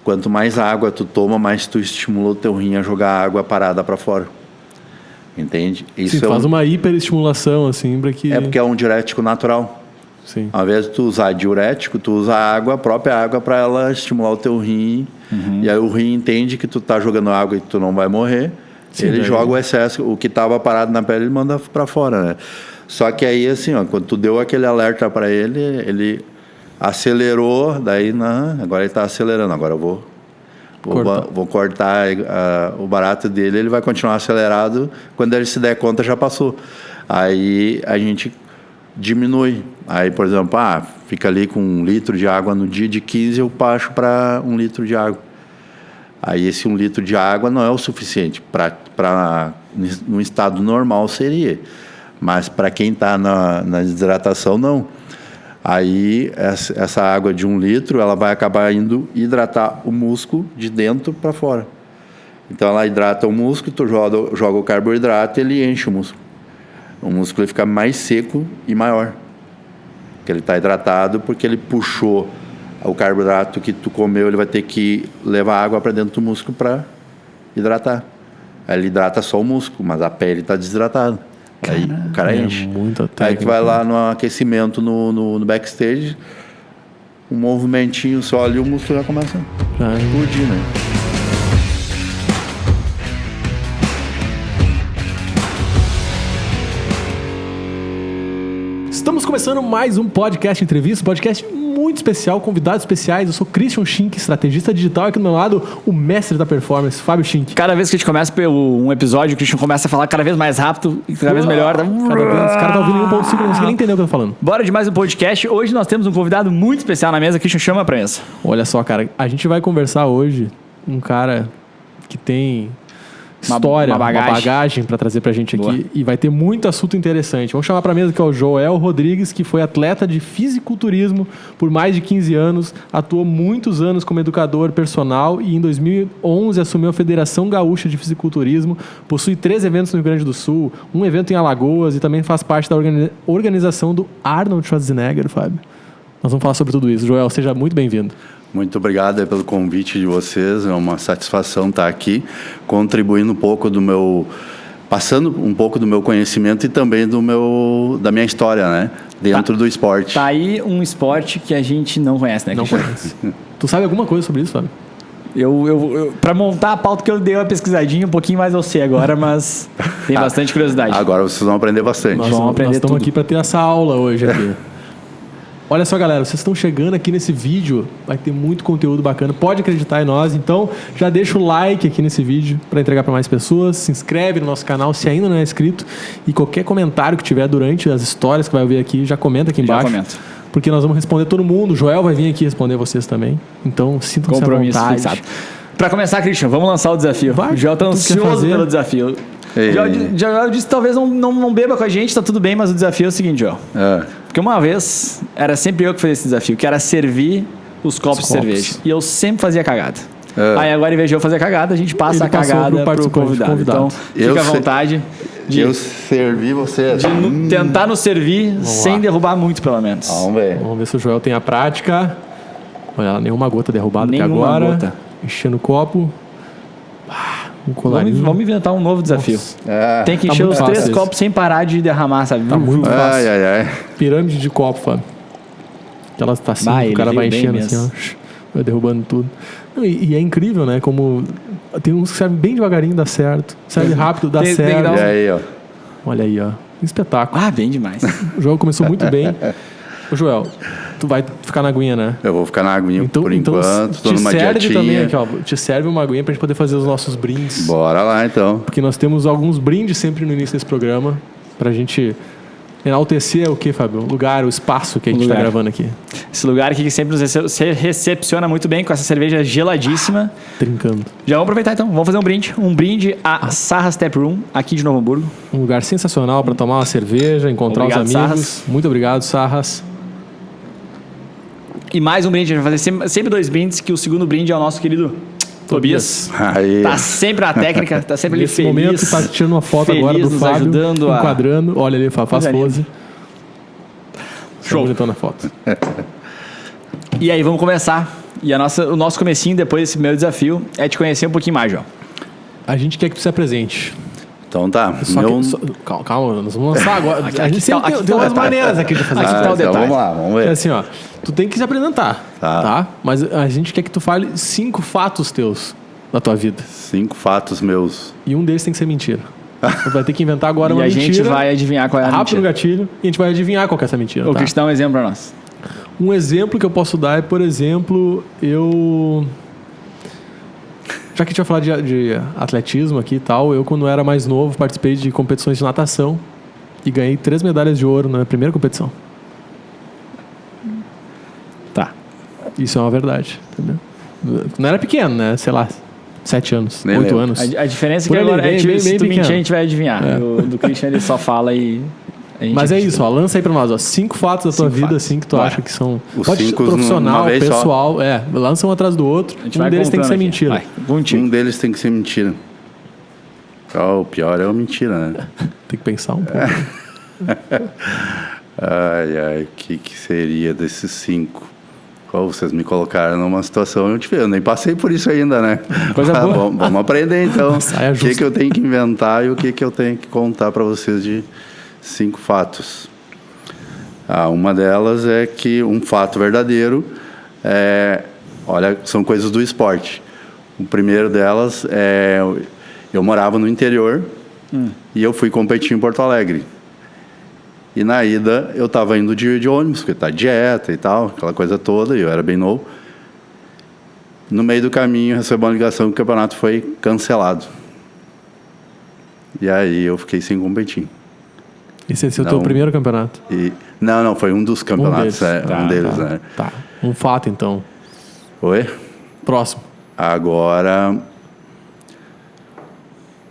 quanto mais água tu toma, mais tu estimula o teu rim a jogar água parada para fora. Entende? Isso faz uma hiperestimulação, assim, para que... É porque é um diurético natural. Sim. Ao invés de tu usar diurético, tu usa água, a própria água, para ela estimular o teu rim. E aí o rim entende que tu tá jogando água e que tu não vai morrer. Sim, ele joga o excesso, o que tava parado na pele, ele manda para fora, né? Só que aí, assim, ó, quando tu deu aquele alerta para ele, ele acelerou, daí, agora ele tá acelerando, agora eu vou cortar o barato dele, ele vai continuar acelerado, quando ele se der conta já passou. Aí a gente diminui. Aí, por exemplo, fica ali com 1 litro de água no dia, de 15 eu baixo para 1 litro de água. Aí esse 1 litro de água não é o suficiente, no estado normal seria, mas para quem está na desidratação não. Aí essa água de 1 litro, ela vai acabar indo hidratar o músculo de dentro para fora. Então ela hidrata o músculo, tu joga o carboidrato e ele enche o músculo. O músculo ele fica mais seco e maior. Porque ele está hidratado, porque ele puxou o carboidrato que tu comeu, ele vai ter que levar água para dentro do músculo para hidratar. Aí ele hidrata só o músculo, mas a pele está desidratada. Aí o cara enche. Aí tu vai lá no aquecimento, no backstage, um movimentinho só ali, o músculo já começa a explodir, né? Estamos começando mais um podcast entrevista, podcast muito especial, convidados especiais. Eu sou Christian Schink, estrategista digital, e aqui do meu lado, o mestre da performance, Fábio Schink. Cada vez que a gente começa um episódio, o Christian começa a falar cada vez mais rápido e cada vez melhor. Os caras estão ouvindo em 1.5, não conseguem nem entender o que eu tô falando. Bora de mais um podcast. Hoje nós temos um convidado muito especial na mesa. Christian, chama pra mesa. Olha só, cara, a gente vai conversar hoje com um cara que tem história, uma bagagem para trazer pra gente aqui. Boa. E vai ter muito assunto interessante. Vamos chamar pra mesa que é o Joel Rodrigues, que foi atleta de fisiculturismo por mais de 15 anos, atuou muitos anos como educador personal e em 2011 assumiu a Federação Gaúcha de Fisiculturismo, possui 3 eventos no Rio Grande do Sul, um evento em Alagoas e também faz parte da organização do Arnold Schwarzenegger, Fábio. Nós vamos falar sobre tudo isso. Joel, seja muito bem-vindo. Muito obrigado pelo convite de vocês, é uma satisfação estar aqui, contribuindo um pouco passando um pouco do meu conhecimento e também da minha história, né, dentro do esporte. Tá aí um esporte que a gente não conhece, né? Não conhece. Tu sabe alguma coisa sobre isso, Fábio? Eu para montar a pauta que eu dei uma pesquisadinha, um pouquinho mais eu sei agora, mas tem bastante curiosidade. Agora vocês vão aprender bastante. Nós estamos aqui para ter essa aula hoje aqui. Olha só, galera, vocês estão chegando aqui nesse vídeo, vai ter muito conteúdo bacana, pode acreditar em nós, então já deixa o like aqui nesse vídeo para entregar para mais pessoas, se inscreve no nosso canal se ainda não é inscrito e qualquer comentário que tiver durante as histórias que vai ouvir aqui, já comenta aqui embaixo. Já comenta. Porque nós vamos responder todo mundo, o Joel vai vir aqui responder vocês também, então sintam-se à vontade. Para começar, Christian, vamos lançar o desafio. O Joel está ansioso pelo desafio. Já disse que talvez não beba com a gente, tá tudo bem, mas o desafio é o seguinte, ó. Porque uma vez, era sempre eu que fazia esse desafio, que era servir os copos de cerveja. E eu sempre fazia cagada. Aí agora, em vez de eu fazer cagada, a gente passa a cagada pro convidado. Então, fica à vontade eu servi você. De tentar nos servir sem derrubar muito, pelo menos. Vamos ver se o Joel tem a prática. Olha lá, nenhuma gota derrubada até agora. Gota. Enchendo o copo. Um colarinho. Vamos inventar um novo desafio. Tem que encher os 3 copos sem parar de derramar, sabe? Tá muito fácil. Pirâmide de copo, Fábio. Aquelas tacinhas, o cara vai enchendo assim, ó, vai derrubando tudo. E é incrível, né? Como tem uns que servem bem devagarinho, dá certo. Serve rápido, dá certo. E aí, ó. Olha aí, ó. Espetáculo. Bem demais. O Joel começou muito bem. Ô, Joel, tu vai ficar na aguinha, né? Eu vou ficar na aguinha por enquanto, tô numa dietinha. Te serve também aqui, ó. Te serve uma aguinha pra gente poder fazer os nossos brindes. Bora lá, então. Porque nós temos alguns brindes sempre no início desse programa pra gente enaltecer o que, Fábio? O lugar, o espaço que a gente tá gravando aqui. Esse lugar aqui que sempre nos recepciona muito bem com essa cerveja geladíssima. Trincando. Já vamos aproveitar então, vamos fazer um brinde. Um brinde à Sarras Tap Room, aqui de Novo Hamburgo. Um lugar sensacional pra tomar uma cerveja, encontrar os amigos. Sarras. Muito obrigado, Sarras. E mais um brinde, a gente vai fazer sempre 2 brindes, que o segundo brinde é o nosso querido Tobias. Tá sempre na técnica, tá sempre ali feliz. Nesse momento, tá tirando uma foto agora do Fábio, ajudando enquadrando. Olha ali, faz pose. Show. Bonitão na foto. E aí, vamos começar. E o nosso comecinho depois desse primeiro desafio é te conhecer um pouquinho mais, João. A gente quer que tu se apresente. Então tá. Calma, nós vamos lançar agora. A gente sempre tem umas maneiras aqui de fazer isso. Então vamos lá, vamos ver. É assim, ó. Tu tem que se apresentar, tá? Mas a gente quer que tu fale 5 fatos teus da tua vida. 5 fatos meus. E um deles tem que ser mentira. Tu vai ter que inventar agora uma mentira. E a gente vai adivinhar qual é a mentira. Rápido no gatilho e a gente vai adivinhar qual que é essa mentira. Ou Cristian, dá um exemplo pra nós. Um exemplo que eu posso dar é, por exemplo, já que a gente vai falar de atletismo aqui e tal, eu quando era mais novo participei de competições de natação e ganhei 3 medalhas de ouro na minha primeira competição. Tá. Isso é uma verdade, entendeu? Não era pequeno, né? Sei lá, 7 anos, 8 anos. A diferença é que agora se tu mentir, a gente vai adivinhar. Do Christian ele só fala e... Mas é isso, ó, lança aí pra nós, ó, 5 fatos da tua vida, assim, que tu acha que são... Os pode ser profissional, pessoal, lança um atrás do outro. Um deles tem que ser mentira. Um deles tem que ser mentira. O pior é a mentira, né? Tem que pensar um pouco. Ai, o que seria desses 5? Vocês me colocaram numa situação, eu nem passei por isso ainda, né? Coisa boa. Vamos aprender, então. O que eu tenho que inventar e o que eu tenho que contar pra vocês de 5 fatos. Uma delas é que um fato verdadeiro são coisas do esporte. O primeiro delas é eu morava no interior e eu fui competir em Porto Alegre. E na ida eu estava indo de ônibus, porque tá dieta e tal, aquela coisa toda, e eu era bem novo. No meio do caminho recebi uma ligação que o campeonato foi cancelado. E aí eu fiquei sem competir. Esse é o teu primeiro campeonato? Não, foi um dos campeonatos. Um deles, né? Tá. Um fato, então. Oi? Próximo. Agora,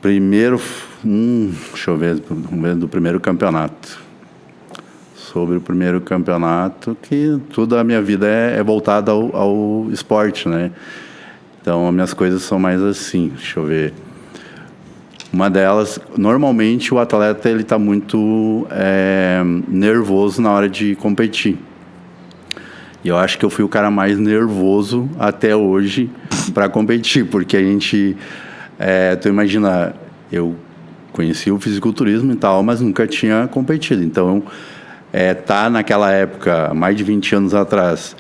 primeiro... deixa eu ver, do primeiro campeonato. Sobre o primeiro campeonato, que toda a minha vida é voltada ao esporte, né? Então, as minhas coisas são mais assim, deixa eu ver... Uma delas, normalmente o atleta ele está muito nervoso na hora de competir. E eu acho que eu fui o cara mais nervoso até hoje para competir, porque a gente, tu imagina, eu conheci o fisiculturismo e tal, mas nunca tinha competido. Então, tá naquela época, mais de 20 anos atrás,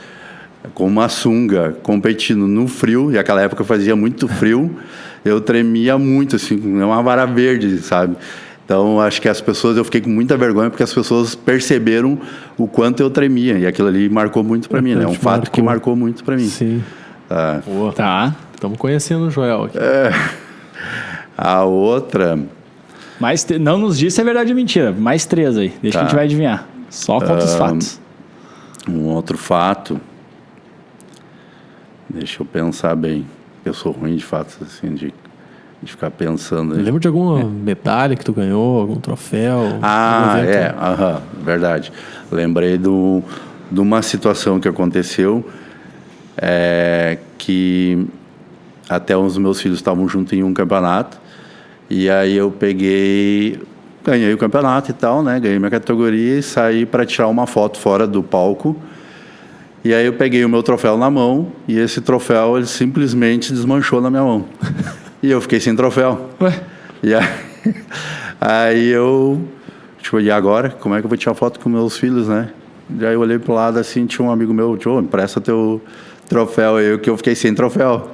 com uma sunga, competindo no frio, e aquela época fazia muito frio, eu tremia muito, assim, uma vara verde, sabe? Então, acho que eu fiquei com muita vergonha, porque as pessoas perceberam o quanto eu tremia, e aquilo ali marcou muito para mim, né? É um fato que marcou muito para mim. Sim. Tá. Estamos conhecendo o Joel aqui. A outra... Não nos diz se é verdade ou mentira. Mais 3 aí, deixa que a gente vai adivinhar. Só conta os fatos. Um outro fato... Deixa eu pensar bem. Eu sou ruim de fatos, assim, de ficar pensando. Lembra de alguma medalha que tu ganhou, algum troféu? Verdade. Lembrei de uma situação que aconteceu, que até os meus filhos estavam juntos em um campeonato, e aí eu ganhei o campeonato e tal, né? Ganhei minha categoria e saí para tirar uma foto fora do palco. E aí eu peguei o meu troféu na mão e esse troféu ele simplesmente desmanchou na minha mão. E eu fiquei sem troféu. Ué? E aí eu... e agora? Como é que eu vou tirar foto com meus filhos, né? E aí eu olhei pro lado assim, tinha um amigo meu, empresta teu troféu aí, que eu fiquei sem troféu.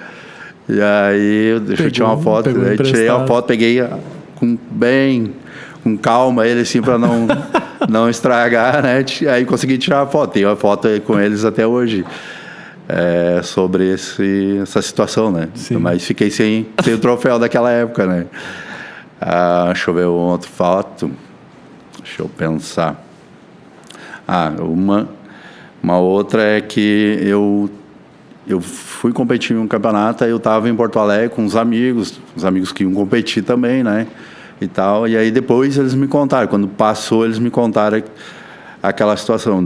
E aí deixa eu tirar uma foto. Aí tirei a foto, peguei com calma ele assim para não estragar, né? Aí consegui tirar a foto. Tenho a foto aí com eles até hoje. Sobre essa situação, né? Sim. Mas fiquei sem o troféu daquela época, né? Deixa eu ver um outro fato. Deixa eu pensar. Uma outra é que eu fui competir em um campeonato, aí eu estava em Porto Alegre com os amigos que iam competir também, né? E tal, e aí depois eles me contaram, quando passou eles me contaram aquela situação,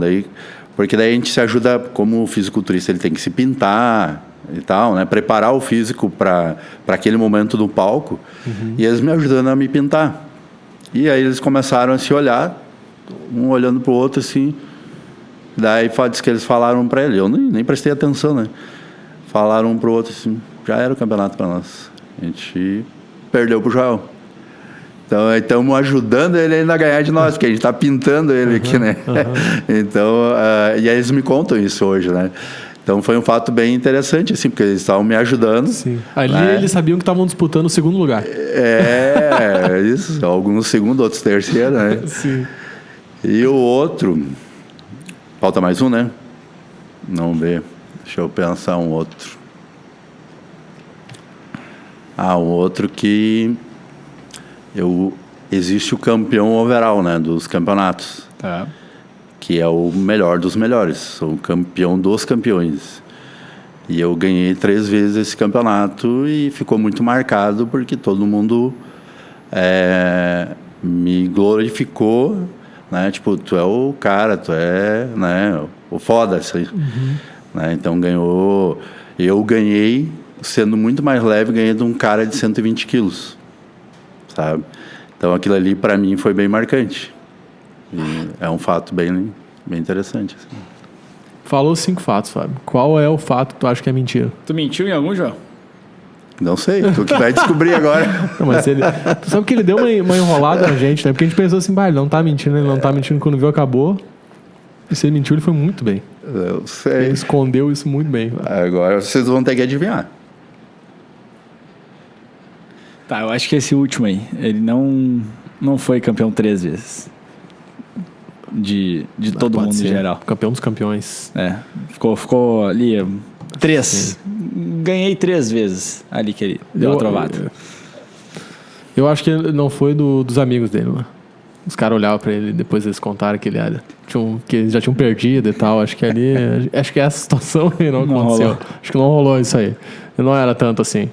porque daí a gente se ajuda, como o fisiculturista ele tem que se pintar e tal, né, preparar o físico para aquele momento do palco, e eles me ajudando a me pintar, e aí eles começaram a se olhar, um olhando pro outro assim, daí diz que eles falaram para ele, eu nem prestei atenção, né, falaram um pro outro assim, já era o campeonato para nós. A gente perdeu pro Joel. Então, estamos ajudando ele ainda a ganhar de nós, porque a gente está pintando ele aqui, né? Então, e aí eles me contam isso hoje, né? Então, foi um fato bem interessante, assim, porque eles estavam me ajudando. Sim. Ali eles sabiam que estavam disputando o segundo lugar. Isso. Alguns segundo, outros terceiro, né? Sim. E o outro... Falta mais um, né? Vamos ver. Deixa eu pensar um outro. Um outro que... existe o campeão overall, né, dos campeonatos, que é o melhor dos melhores, sou o campeão dos campeões. E eu ganhei 3 vezes esse campeonato e ficou muito marcado porque todo mundo me glorificou, né, tipo, tu é o cara, tu é, né, o foda, isso aí. Né, então eu ganhei sendo muito mais leve, ganhei de um cara de 120 quilos. Sabe? Então aquilo ali para mim foi bem marcante. E é um fato bem interessante. Assim. Falou 5 fatos, Fábio. Qual é o fato que tu acha que é mentira? Tu mentiu em algum, João? Não sei, tu que vai descobrir agora. Não, mas tu sabe que ele deu uma enrolada na gente, né? Porque a gente pensou assim, ele não tá mentindo, quando viu, acabou. E se ele mentiu, ele foi muito bem. Eu sei. Ele escondeu isso muito bem. Agora vocês vão ter que adivinhar. Tá, eu acho que esse último aí, ele não foi campeão 3 vezes. De todo mundo em geral. Campeão dos campeões. Ficou ali 3. Sim. Ganhei 3 vezes ali que ele deu a trovada. Eu acho que não foi dos amigos dele, né? Os caras olhavam pra ele, depois eles contaram que que eles já tinham perdido e tal. Acho que ali... acho que essa situação aí não aconteceu. Rolou. Acho que não rolou isso aí. Não era tanto assim.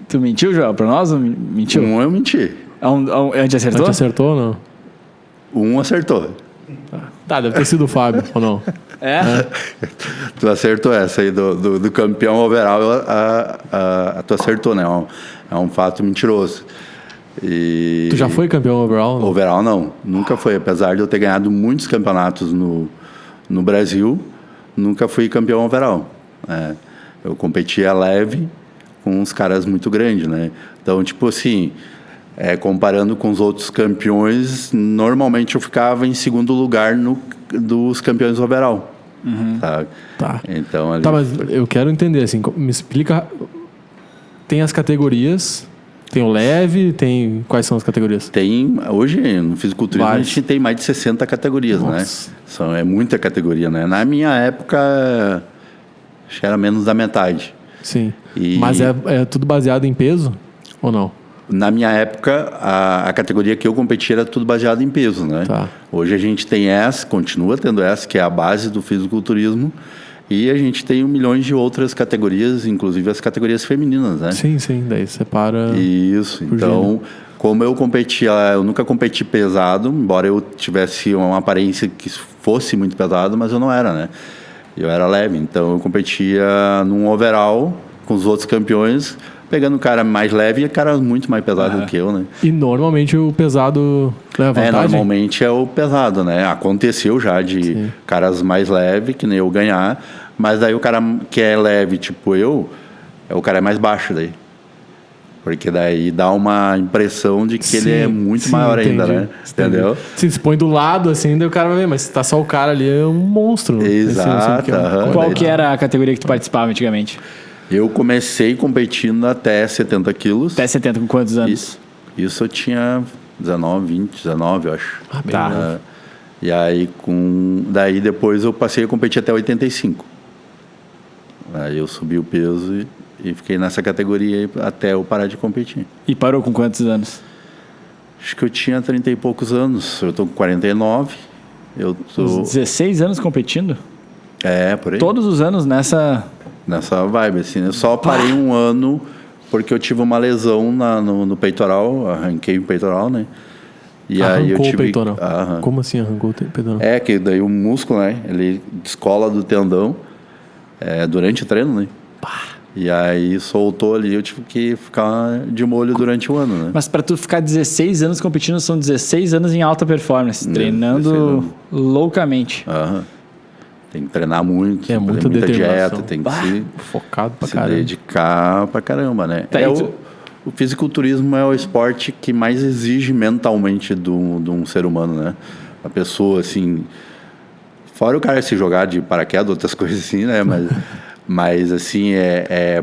Tu mentiu, Joel, pra nós? Ou mentiu? Eu menti. A gente acertou? A gente acertou ou não? Um acertou. Tá, deve ter sido o Fábio, ou não? Tu acertou essa aí do campeão overall, tu acertou, né? É um fato mentiroso. Tu já foi campeão overall? Não? Overall não, nunca foi. Apesar de eu ter ganhado muitos campeonatos no Brasil, nunca fui campeão overall. Eu competia leve com uns caras muito grandes, né? Então, tipo assim, comparando com os outros campeões, normalmente eu ficava em segundo lugar dos campeões overall. Sabe? Tá. Então, ali mas eu quero entender, assim, me explica. Tem as categorias, tem o leve, quais são as categorias? Hoje, no fisiculturismo, a gente tem mais de 60 categorias, né? É muita categoria, né? Na minha época, acho que era menos da metade. Sim. Mas é tudo baseado em peso ou não? Na minha época, a categoria que eu competia era tudo baseado em peso, né? Tá. Hoje a gente tem continua tendo que é a base do fisiculturismo, e a gente tem milhões de outras categorias, inclusive as categorias femininas, né? Sim, daí separa. Isso, então, como eu nunca competi pesado, embora eu tivesse uma aparência que fosse muito pesado, mas eu não era, né? Eu era leve, então eu competia num overall com os outros campeões, pegando o cara mais leve e o cara muito mais pesado do que eu, né? E normalmente o pesado leva vantagem? Normalmente é o pesado, né? Aconteceu já de caras mais leves, que nem eu ganhar, mas daí o cara que é leve, tipo o cara é mais baixo daí. Porque daí dá uma impressão de que ele é muito maior ainda, né? Entendeu? Se põe do lado, assim, daí o cara vai ver, mas se tá só o cara ali, é um monstro. Exato. Qual que era a categoria que tu participava antigamente? Eu comecei competindo até 70 quilos. Até 70, com quantos anos? Isso eu tinha 19, eu acho. Tá. E aí, daí depois eu passei a competir até 85. Aí eu subi o peso e fiquei nessa categoria aí até eu parar de competir. E parou com quantos anos? Acho que eu tinha 30 e poucos anos. Eu tô com 49. Uns 16 anos competindo? Por aí. Todos os anos nessa vibe, assim. Eu só parei um ano porque eu tive uma lesão no peitoral. Arranquei o peitoral, né? E aí eu tive... o peitoral? Como assim arrancou o peitoral? Que daí o músculo, né? Ele descola do tendão durante o treino, né? E aí soltou ali, eu tive que ficar de molho durante um ano, né? Mas para tu ficar 16 anos competindo, são 16 anos em alta performance, treinando loucamente. Tem que treinar muito, tem muita dieta, tem que focado pra se dedicar pra caramba, né? O fisiculturismo é o esporte que mais exige mentalmente de um ser humano, né? A pessoa, assim... Fora o cara se jogar de paraquedas, outras coisas assim, né? Mas assim,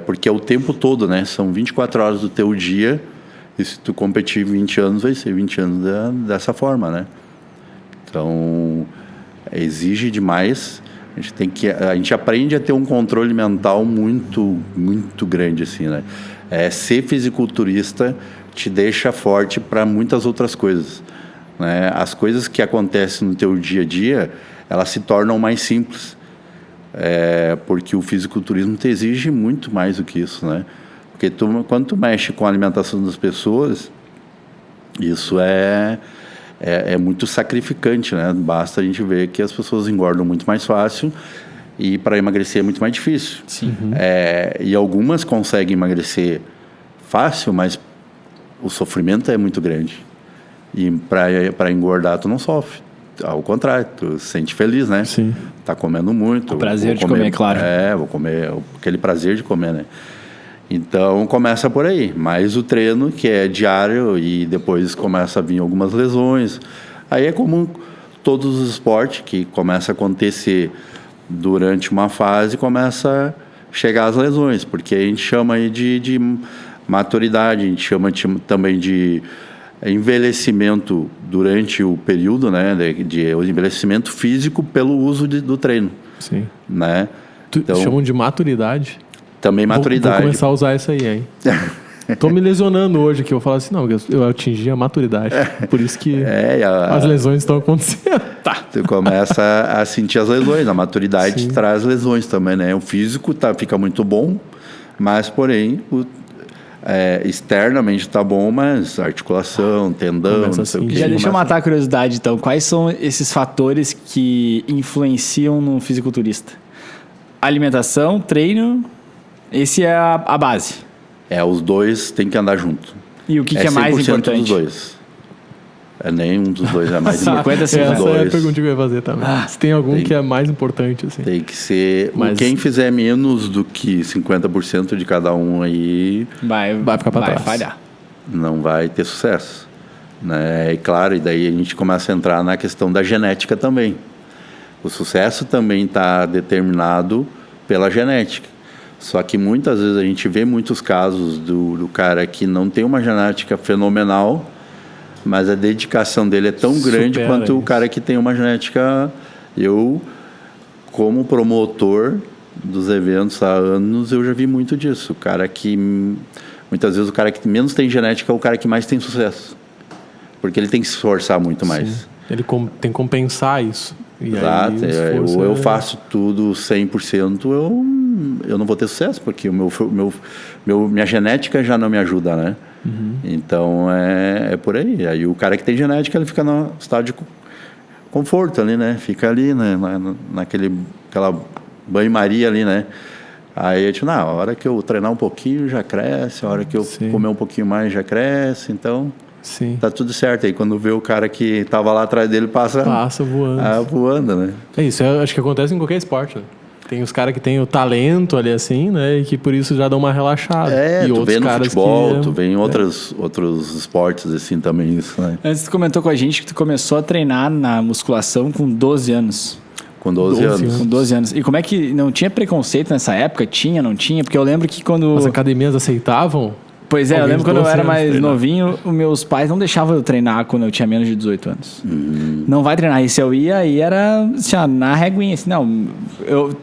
porque é o tempo todo, né? São 24 horas do teu dia, e se tu competir 20 anos, vai ser 20 anos dessa forma, né? Então, exige demais. A gente aprende a ter um controle mental muito, muito grande, assim, né? Ser fisiculturista te deixa forte para muitas outras coisas, né? As coisas que acontecem no teu dia a dia, elas se tornam mais simples, porque o fisiculturismo te exige muito mais do que isso, né? Porque quando tu mexe com a alimentação das pessoas, isso é muito sacrificante, né? Basta a gente ver que as pessoas engordam muito mais fácil e para emagrecer é muito mais difícil. Sim. E algumas conseguem emagrecer fácil, mas o sofrimento é muito grande. E para engordar tu não sofre. Ao contrário, tu se sente feliz, né? Sim. Tá comendo muito. O prazer de comer, claro. Vou comer aquele prazer de comer, né? Então começa por aí, mais o treino que é diário e depois começa a vir algumas lesões. Aí é comum todos os esportes que começa a acontecer durante uma fase, começa a chegar as lesões, porque a gente chama aí de maturidade, a gente chama também de envelhecimento durante o período, né, de envelhecimento físico pelo uso do treino. Sim. Né? Então, chamam de maturidade. Também maturidade. Vou começar a usar isso aí, hein? Tô me lesionando hoje aqui. Eu vou falar assim, não, eu atingi a maturidade. Por isso que as lesões estão acontecendo. Tá. Tu começa a sentir as lesões. A maturidade te traz lesões também, né? O físico fica muito bom, mas, porém, externamente tá bom, mas articulação, tendão, não sei o quê. Já deixa eu matar a curiosidade, então. Quais são esses fatores que influenciam no fisiculturista? Alimentação, treino... Esse é a base. Os dois tem que andar junto. E o que é mais importante? Dos dois. Nenhum dos dois é mais importante. Essa é a pergunta que eu ia fazer também. Se tem algum que é mais importante, assim. Tem que ser... Quem fizer menos do que 50% de cada um aí... Vai ficar para trás. Vai falhar. Não vai ter sucesso. Né? E claro, e daí a gente começa a entrar na questão da genética também. O sucesso também está determinado pela genética. Só que muitas vezes a gente vê muitos casos do cara que não tem uma genética fenomenal, mas a dedicação dele é tão grande quanto o cara que tem uma genética... Eu, como promotor dos eventos há anos, eu já vi muito disso. O cara que... Muitas vezes o cara que menos tem genética é o cara que mais tem sucesso. Porque ele tem que se esforçar muito mais. Sim. Ele tem que compensar isso. Exato. Eu faço tudo 100%, eu não vou ter sucesso, porque minha genética já não me ajuda, né? Uhum. Então, é por aí. Aí o cara que tem genética, ele fica no estado de conforto ali, né? Fica ali, né? Aquela banho-maria ali, né? Aí, na hora que eu treinar um pouquinho, já cresce. A hora que eu comer um pouquinho mais, já cresce. Então... Sim. Tá tudo certo. Aí quando vê o cara que tava lá atrás dele, passa voando. Voando, né? Isso, acho que acontece em qualquer esporte, né? Tem os caras que tem o talento ali assim, né? E que por isso já dão uma relaxada. E tu outros vê no caras futebol, tu vê em outros esportes assim também, isso, né? Antes tu comentou com a gente que tu começou a treinar na musculação com 12 anos. Com 12 anos. Com 12 anos. E como é que... Não tinha preconceito nessa época? Tinha, não tinha? Porque eu lembro que quando... As academias aceitavam... Pois eu lembro quando eu era mais novinho, os meus pais não deixavam eu treinar quando eu tinha menos de 18 anos. Não vai treinar. E se eu ia, aí era assim, na reguinha, assim, não,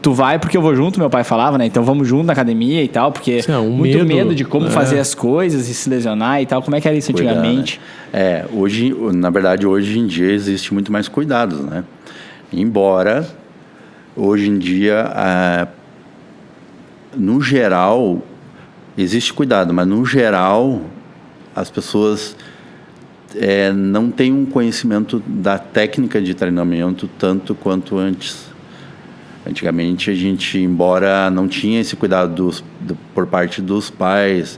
tu vai porque eu vou junto, meu pai falava, né? Então vamos junto na academia e tal, porque muito medo de como fazer as coisas e se lesionar e tal. Como é que era isso antigamente? Né? Na verdade, hoje em dia existe muito mais cuidados, né? Embora, hoje em dia, no geral... Existe cuidado, mas no geral as pessoas não têm um conhecimento da técnica de treinamento tanto quanto antes. Antigamente a gente, embora não tinha esse cuidado por parte dos pais,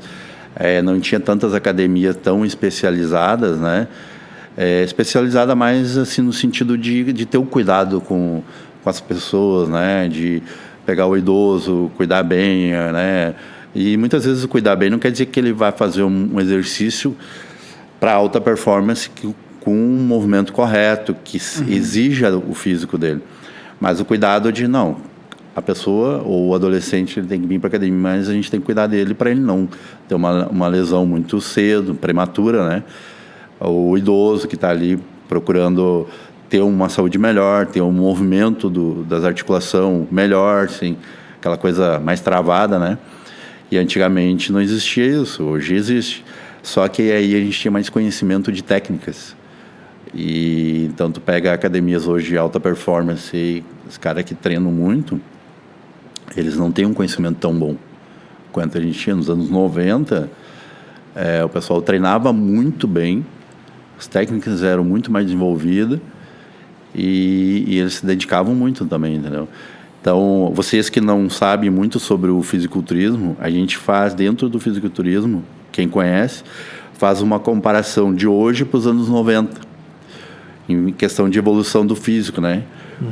não tinha tantas academias tão especializadas, né? Especializada mais assim no sentido de ter o cuidado com com as pessoas, né? De pegar o idoso, cuidar bem, né? E muitas vezes o cuidar bem não quer dizer que ele vai fazer um exercício para alta performance com um movimento correto, que exija o físico dele. Mas o cuidado de, não, a pessoa ou o adolescente ele tem que vir para a academia, mas a gente tem que cuidar dele para ele não ter uma lesão muito cedo, prematura, né? O idoso que está ali procurando ter uma saúde melhor, ter um movimento das articulações melhor, assim, aquela coisa mais travada, né? E antigamente não existia isso, hoje existe. Só que aí a gente tinha mais conhecimento de técnicas. E então tu pega academias hoje de alta performance e os caras que treinam muito, eles não têm um conhecimento tão bom quanto a gente tinha. Nos anos 90, o pessoal treinava muito bem, as técnicas eram muito mais desenvolvidas e eles se dedicavam muito também, entendeu? Então, vocês que não sabem muito sobre o fisiculturismo, a gente faz dentro do fisiculturismo, quem conhece, faz uma comparação de hoje para os anos 90, em questão de evolução do físico, né?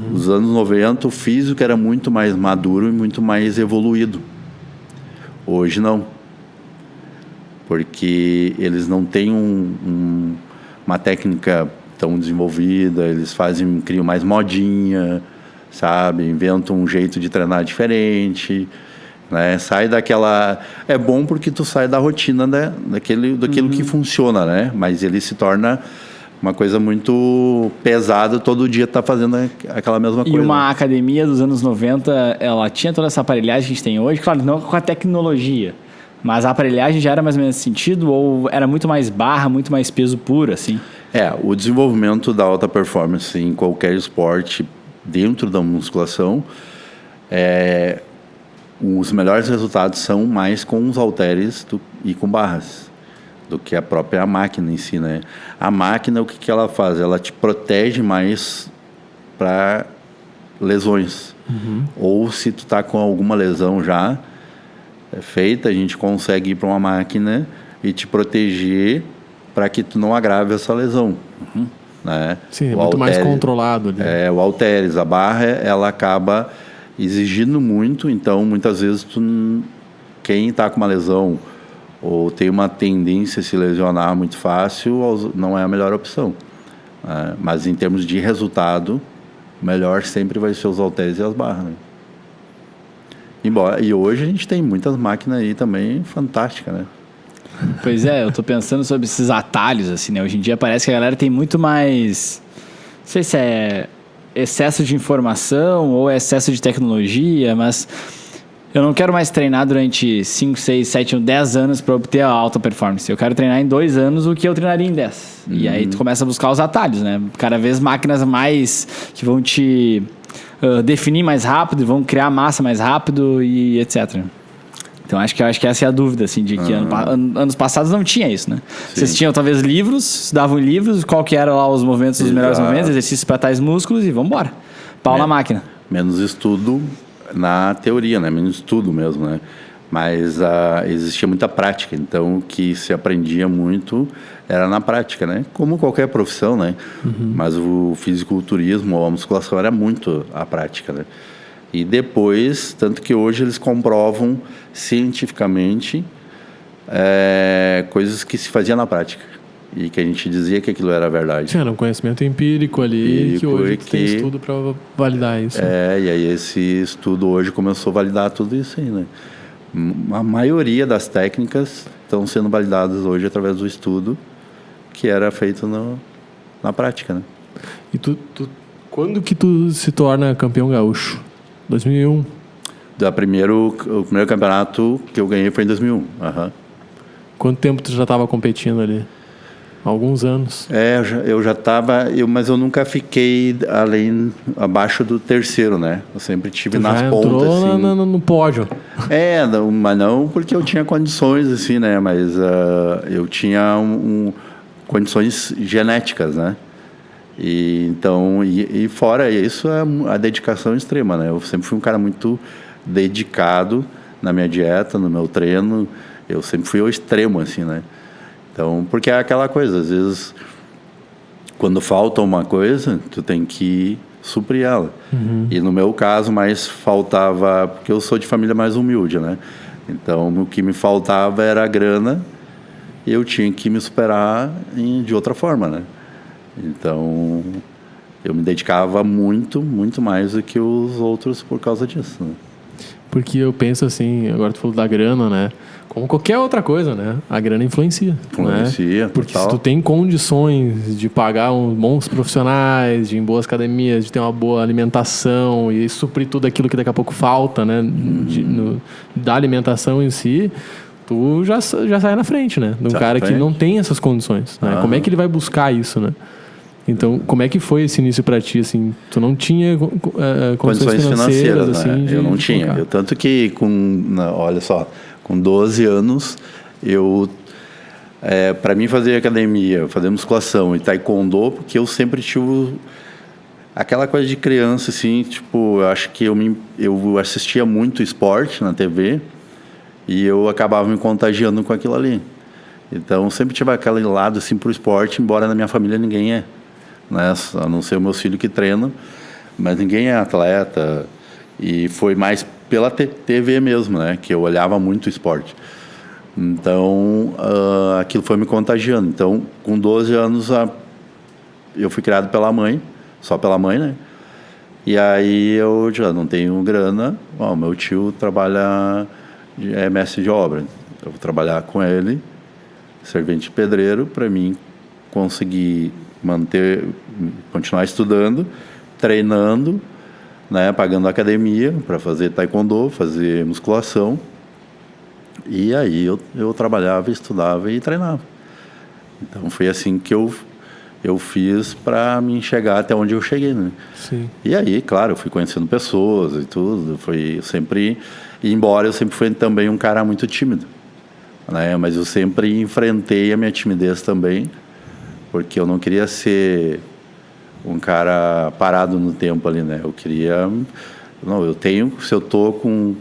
Nos anos 90, o físico era muito mais maduro e muito mais evoluído. Hoje não. Porque eles não têm uma técnica tão desenvolvida, eles criam mais modinha, sabe? Inventam um jeito de treinar diferente, né? Sai daquela... É bom porque tu sai da rotina daquilo que funciona, né? Mas ele se torna uma coisa muito pesada, todo dia tá fazendo aquela mesma coisa. E uma academia dos anos 90, ela tinha toda essa aparelhagem que a gente tem hoje, claro, não com a tecnologia, mas a aparelhagem já era mais ou menos nesse sentido, ou era muito mais barra, muito mais peso puro, assim? O desenvolvimento da alta performance em qualquer esporte dentro da musculação, os melhores resultados são mais com os halteres e com barras do que a própria máquina em si, né? A máquina, o que ela faz? Ela te protege mais para lesões. Ou se tu tá com alguma lesão já feita, a gente consegue ir para uma máquina e te proteger para que tu não agrave essa lesão. Né? Sim, é muito mais controlado ali. O halteres, a barra, ela acaba exigindo muito, então muitas vezes quem está com uma lesão ou tem uma tendência a se lesionar muito fácil, não é a melhor opção. Mas em termos de resultado, o melhor sempre vai ser os halteres e as barras. Né? E hoje a gente tem muitas máquinas aí também fantásticas, né? Pois eu tô pensando sobre esses atalhos, assim, né? Hoje em dia parece que a galera tem muito mais... Não sei se é excesso de informação ou excesso de tecnologia, mas eu não quero mais treinar durante 5, 6, 7, 10 anos para obter a alta performance. Eu quero treinar em 2 anos o que eu treinaria em 10. E aí tu começa a buscar os atalhos, né? Cada vez máquinas mais que vão te definir mais rápido, vão criar massa mais rápido e etc. Então acho que essa é a dúvida, assim, de que anos passados não tinha isso, né? Sim. Vocês tinham talvez livros, davam livros, qual que eram lá os movimentos, os melhores movimentos, exercícios para tais músculos e vamos embora. Pau na máquina. Menos estudo na teoria, né? Menos estudo mesmo, né? Mas existia muita prática, então o que se aprendia muito era na prática, né? Como qualquer profissão, né? Mas o fisiculturismo ou a musculação era muito a prática, né? E depois, tanto que hoje eles comprovam cientificamente coisas que se faziam na prática e que a gente dizia que aquilo era verdade. Sim, era um conhecimento empírico ali, que hoje tem estudo para validar isso. E aí esse estudo hoje começou a validar tudo isso aí, né? A maioria das técnicas estão sendo validadas hoje através do estudo que era feito na prática, né? E quando que tu se torna campeão gaúcho? 2001? O primeiro campeonato que eu ganhei foi em 2001. Quanto tempo tu já estava competindo ali? Alguns anos. Eu já estava, mas eu nunca fiquei abaixo do terceiro, né? Eu sempre tive nas pontas. Assim. No pódio. Mas não porque eu tinha condições, assim, né? Mas eu tinha condições genéticas, né? E fora isso, a dedicação extrema, né? Eu sempre fui um cara muito dedicado na minha dieta, no meu treino. Eu sempre fui ao extremo, assim, né? Então, porque é aquela coisa, às vezes, quando falta uma coisa, tu tem que suprir ela. E no meu caso, mais faltava... Porque eu sou de família mais humilde, né? Então, o que me faltava era a grana e eu tinha que me superar de outra forma, né? Então, eu me dedicava muito mais do que os outros por causa disso, né? Porque eu penso assim, agora tu falou da grana, né? Como qualquer outra coisa, né? A grana influencia. Influencia, né? Porque total. se tu tem condições de pagar bons profissionais, de ir em boas academias, de ter uma boa alimentação e suprir tudo aquilo que daqui a pouco falta, né? Da alimentação em si, tu já sai na frente, né? De um cara que não tem essas condições, né? Como é que ele vai buscar isso, né? Então, como é que foi esse início para ti, assim? Tu não tinha condições financeiras, assim? Né? Eu não tinha. Tanto que, olha só, com 12 anos, para mim fazer academia, fazer musculação e taekwondo, porque eu sempre tive aquela coisa de criança, assim, tipo, eu acho que eu assistia muito esporte na TV e eu acabava me contagiando com aquilo ali. Então, sempre tive aquele lado, assim, pro esporte, embora na minha família ninguém é. Né? A não ser o meu filho que treina, mas ninguém é atleta, e foi mais pela TV mesmo, né? Que eu olhava muito o esporte. Então, aquilo foi me contagiando. Então, com 12 anos, eu fui criado pela mãe, só pela mãe, né? E aí eu já não tenho grana. Meu tio trabalha, é mestre de obra. Eu vou trabalhar com ele, servente de pedreiro, para mim conseguir continuar estudando, treinando, né, pagando academia para fazer taekwondo, fazer musculação. E aí eu trabalhava, estudava e treinava. Então foi assim que eu fiz para me chegar até onde eu cheguei, né? Sim. E aí, claro, eu fui conhecendo pessoas e tudo. Embora eu sempre fui também um cara muito tímido, né? Mas eu sempre enfrentei a minha timidez também, porque eu não queria ser um cara parado no tempo ali, né? Eu queria... se eu tô com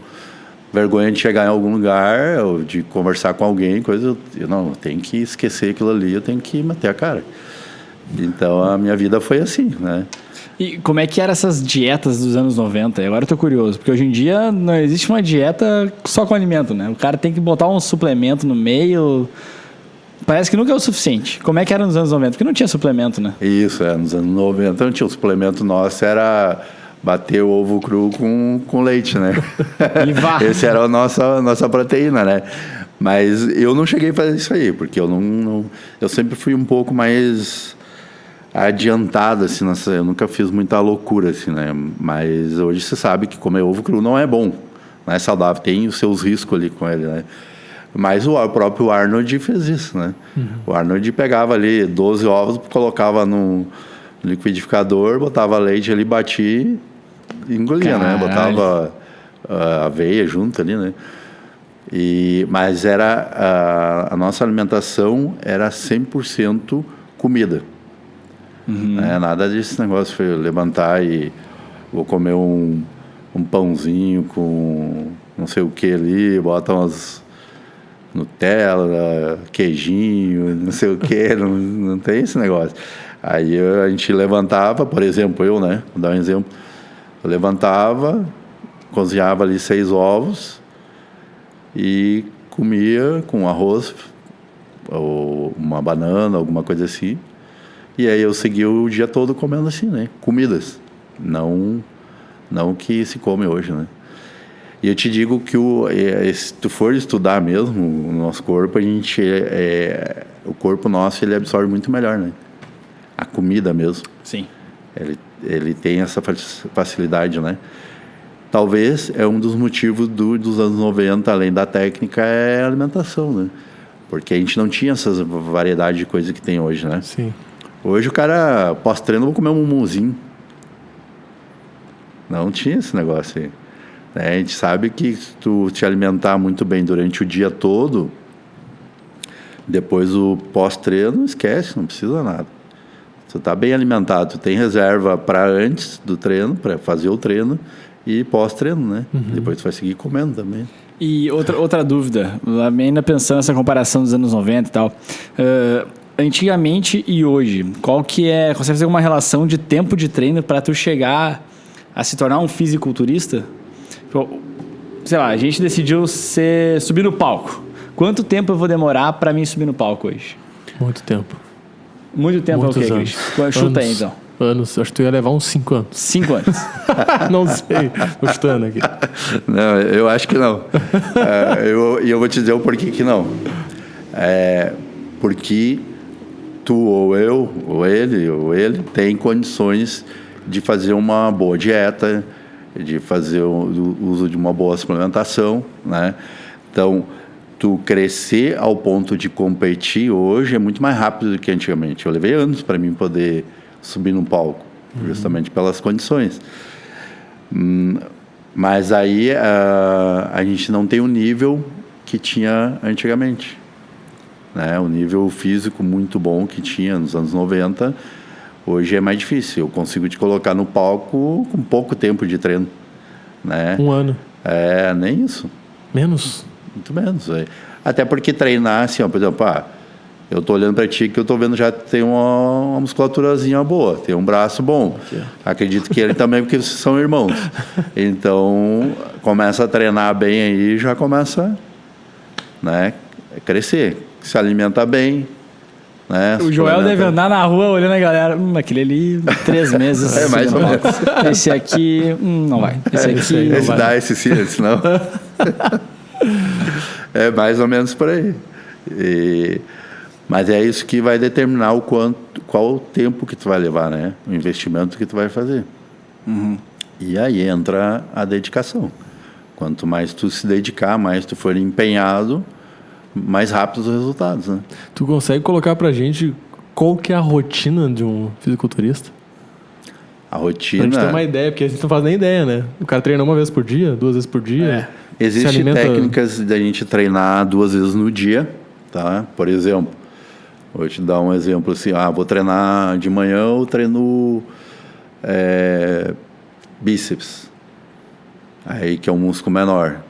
vergonha de chegar em algum lugar, ou de conversar com alguém, eu tenho que esquecer aquilo ali, eu tenho que meter a cara. Então, a minha vida foi assim, né? E como é que eram essas dietas dos anos 90? Agora eu tô curioso, porque hoje em dia não existe uma dieta só com alimento, né? O cara tem que botar um suplemento no meio... Parece que nunca é o suficiente. Como é que era nos anos 90? Porque não tinha suplemento, né? Isso, nos anos 90 não tinha. O suplemento nosso era bater o ovo cru com leite, né? Esse era a nossa proteína, né? Mas eu não cheguei a fazer isso aí, porque eu sempre fui um pouco mais adiantado, assim, eu nunca fiz muita loucura, assim, né? Mas hoje você sabe que comer ovo cru não é bom, não é saudável, tem os seus riscos ali com ele, né? Mas o próprio Arnold fez isso, né? O Arnold pegava ali 12 ovos, colocava no liquidificador, botava leite ali, batia e engolia, né? Botava aveia junto ali, né? Mas a nossa alimentação era 100% comida. Né? Nada desse negócio, foi levantar e vou comer um pãozinho com não sei o que ali, bota umas Nutella, queijinho, não sei o que, não tem esse negócio. Aí a gente levantava, por exemplo, né? Vou dar um exemplo. Eu levantava, cozinhava ali 6 ovos e comia com arroz ou uma banana, alguma coisa assim. E aí eu seguia o dia todo comendo assim, né? Comidas. Não o que se come hoje, né? E eu te digo que se tu for estudar mesmo o nosso corpo, o corpo nosso ele absorve muito melhor, né? A comida mesmo. Sim. Ele tem essa facilidade, né? Talvez é um dos motivos dos anos 90, além da técnica, é a alimentação, né? Porque a gente não tinha essas variedades de coisa que tem hoje, né? Sim. Hoje o cara, pós-treino, vou comer um mumuzinho. Não tinha esse negócio aí. A gente sabe que se tu te alimentar muito bem durante o dia todo, depois o pós-treino, esquece, não precisa nada. Tu tá bem alimentado, tu tem reserva para antes do treino, para fazer o treino, e pós-treino, né? Depois tu vai seguir comendo também. E outra dúvida, ainda pensando nessa comparação dos anos 90 e tal, antigamente e hoje, qual que é... Consegue fazer uma relação de tempo de treino para tu chegar a se tornar um fisiculturista? Sei lá, a gente decidiu subir no palco. Quanto tempo eu vou demorar para mim subir no palco hoje? Muito tempo. Muito tempo. Muitos é o quê, Christian? Chuta aí, então. Anos. Acho que tu ia levar uns 5 anos. 5 anos. Não sei. Tô chutando aqui. Não, eu acho que não. Eu vou te dizer o porquê que não. Porque tu ou eu, ou ele, tem condições de fazer uma boa dieta, de fazer o uso de uma boa suplementação, né? Então, tu crescer ao ponto de competir hoje é muito mais rápido do que antigamente. Eu levei anos para mim poder subir no palco, justamente pelas condições. Mas aí a gente não tem o nível que tinha antigamente, né? O nível físico muito bom que tinha nos anos 90, hoje é mais difícil. Eu consigo te colocar no palco com pouco tempo de treino, né? 1 ano. Nem isso. Menos? Muito menos. Até porque treinar, assim, ó, por exemplo, eu tô olhando para ti que eu tô vendo já tem uma musculaturazinha boa, tem um braço bom. Okay. Acredito que ele também, porque vocês são irmãos. Então, começa a treinar bem aí, já começa, né, a crescer. Se alimenta bem, né? O Joel deve andar na rua olhando a galera, aquele ali, 3 meses. Mais ou menos. Esse aqui, não vai. Esse aqui não vai. Dá, esse sim, esse não. É mais ou menos por aí. Mas é isso que vai determinar qual o tempo que tu vai levar, né? O investimento que tu vai fazer. E aí entra a dedicação. Quanto mais tu se dedicar, mais tu for empenhado, mais rápidos os resultados, né? Tu consegue colocar pra gente qual que é a rotina de um fisiculturista? A rotina... Pra gente ter uma ideia, porque a gente não faz nem ideia, né? O cara treina 1 vez por dia, 2 vezes por dia. Existem técnicas da gente treinar 2 vezes no dia, tá? Por exemplo, vou te dar um exemplo assim, vou treinar de manhã, eu treino bíceps, aí que é um músculo menor.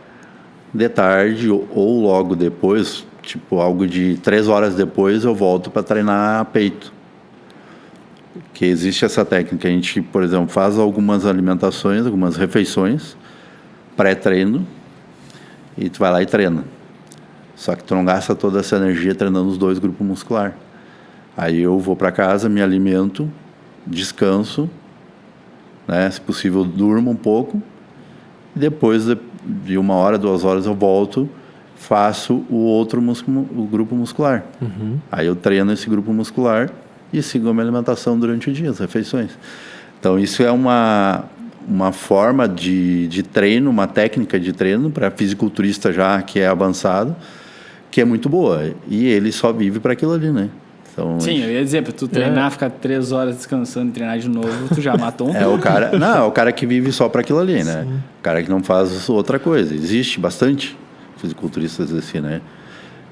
De tarde ou logo depois, tipo algo de 3 horas depois, eu volto para treinar peito. Que existe essa técnica, a gente, por exemplo, faz algumas alimentações, algumas refeições, pré-treino, e tu vai lá e treina. Só que tu não gasta toda essa energia treinando os 2 grupos musculares. Aí eu vou para casa, me alimento, descanso, né? Se possível, durmo um pouco. E depois de 1 hora, 2 horas eu volto, faço o grupo muscular. Aí eu treino esse grupo muscular e sigo a minha alimentação durante o dia, as refeições. Então isso é uma forma de treino, uma técnica de treino para fisiculturista já que é avançado, que é muito boa. E ele só vive para aquilo ali, né? Então, sim, eu ia dizer, para tu treinar, ficar 3 horas descansando e treinar de novo, tu já matou o cara. Não, é o cara que vive só para aquilo ali, né? Sim. O cara que não faz outra coisa. Existe bastante fisiculturistas assim, né?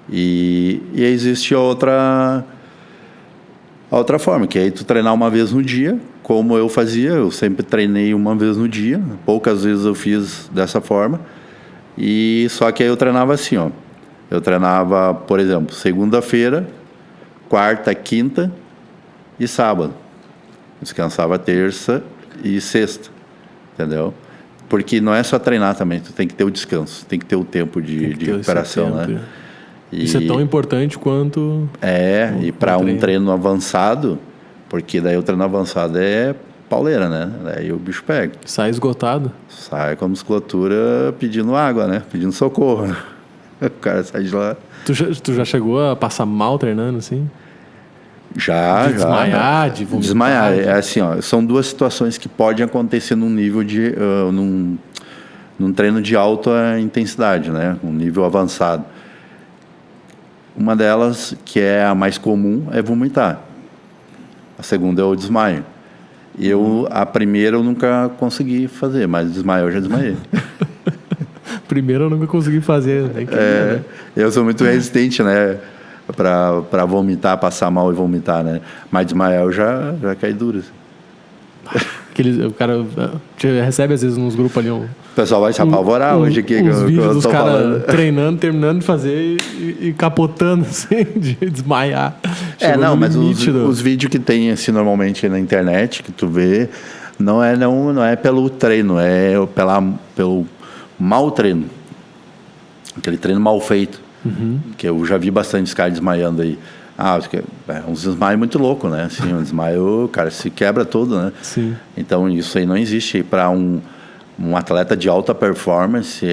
E existe a outra forma, que é tu treinar 1 vez no dia, como eu fazia. Eu sempre treinei 1 vez no dia, poucas vezes eu fiz dessa forma. E só que aí eu treinava assim, ó. Eu treinava, por exemplo, segunda-feira, quarta, quinta e sábado. Descansava terça e sexta, entendeu? Porque não é só treinar também, tu tem que ter o descanso, tem que ter o tempo de recuperação, né? Isso é tão importante quanto... e para um treino avançado, porque daí o treino avançado é pauleira, né? Daí o bicho pega. Sai esgotado. Sai com a musculatura pedindo água, né? Pedindo socorro. O cara sai de lá... Tu já chegou a passar mal treinando, assim? Já. Desmaiar, de vomitar? Desmaiar. É assim, ó, são 2 situações que podem acontecer num nível de... num treino de alta intensidade, né? Um nível avançado. Uma delas, que é a mais comum, é vomitar. A segunda é o desmaio. A primeira eu nunca consegui fazer, mas desmaio eu já desmaiei. Primeiro eu nunca consegui fazer. Né? Eu sou muito resistente, né? Para vomitar, passar mal e vomitar, né? Mas desmaiar eu já caí duro. Assim. O cara recebe às vezes nos grupos ali o pessoal vai se apavorar hoje aqui. Os vídeos dos caras treinando, terminando de fazer e capotando, assim, de desmaiar. Mas os vídeos que tem assim, normalmente na internet, que tu vê, não é pelo treino, é pelo mau treino. Aquele treino mal feito. Que eu já vi bastante caras desmaiando aí. Uns desmaios muito loucos, né? Assim, um desmaio, o cara se quebra todo, né? Sim. Então, isso aí não existe. Para um atleta de alta performance...